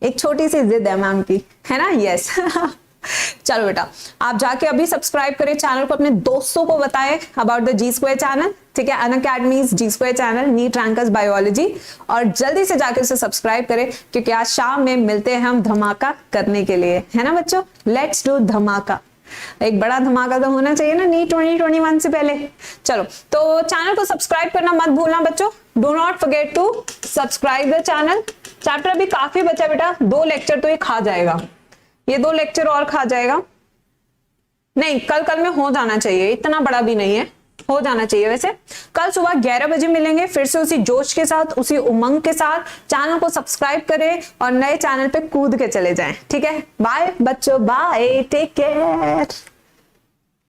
एक छोटी सी जिद है मैम की, है ना? यस चलो बेटा, आप जाके अभी सब्सक्राइब करें चैनल को, अपने दोस्तों को बताएं about the G square channel, ठीक है, Unacademy's G square channel, NEET rankers biology, और जल्दी से जाके उसे सब्सक्राइब करें, क्योंकि आज शाम में मिलते हैं हम धमाका करने के लिए, है ना बच्चों? लेट्स डू धमाका, एक बड़ा धमाका तो होना चाहिए ना नीट 2021 से पहले। चलो, तो चैनल को सब्सक्राइब करना मत भूलना बच्चों, do not forget to subscribe the channel. Chapter अभी काफी बचा बेटा, 2 लेक्चर तो ये खा जाएगा, ये 2 लेक्चर और खा जाएगा, नहीं कल में हो जाना चाहिए, इतना बड़ा भी नहीं है, हो जाना चाहिए। वैसे कल सुबह 11 बजे मिलेंगे फिर से उसी जोश के साथ, उसी उमंग के साथ। चैनल को सब्सक्राइब करें और नए चैनल पे कूद के चले जाएं, ठीक है। बाय बच्चों, बाय, टेक केयर।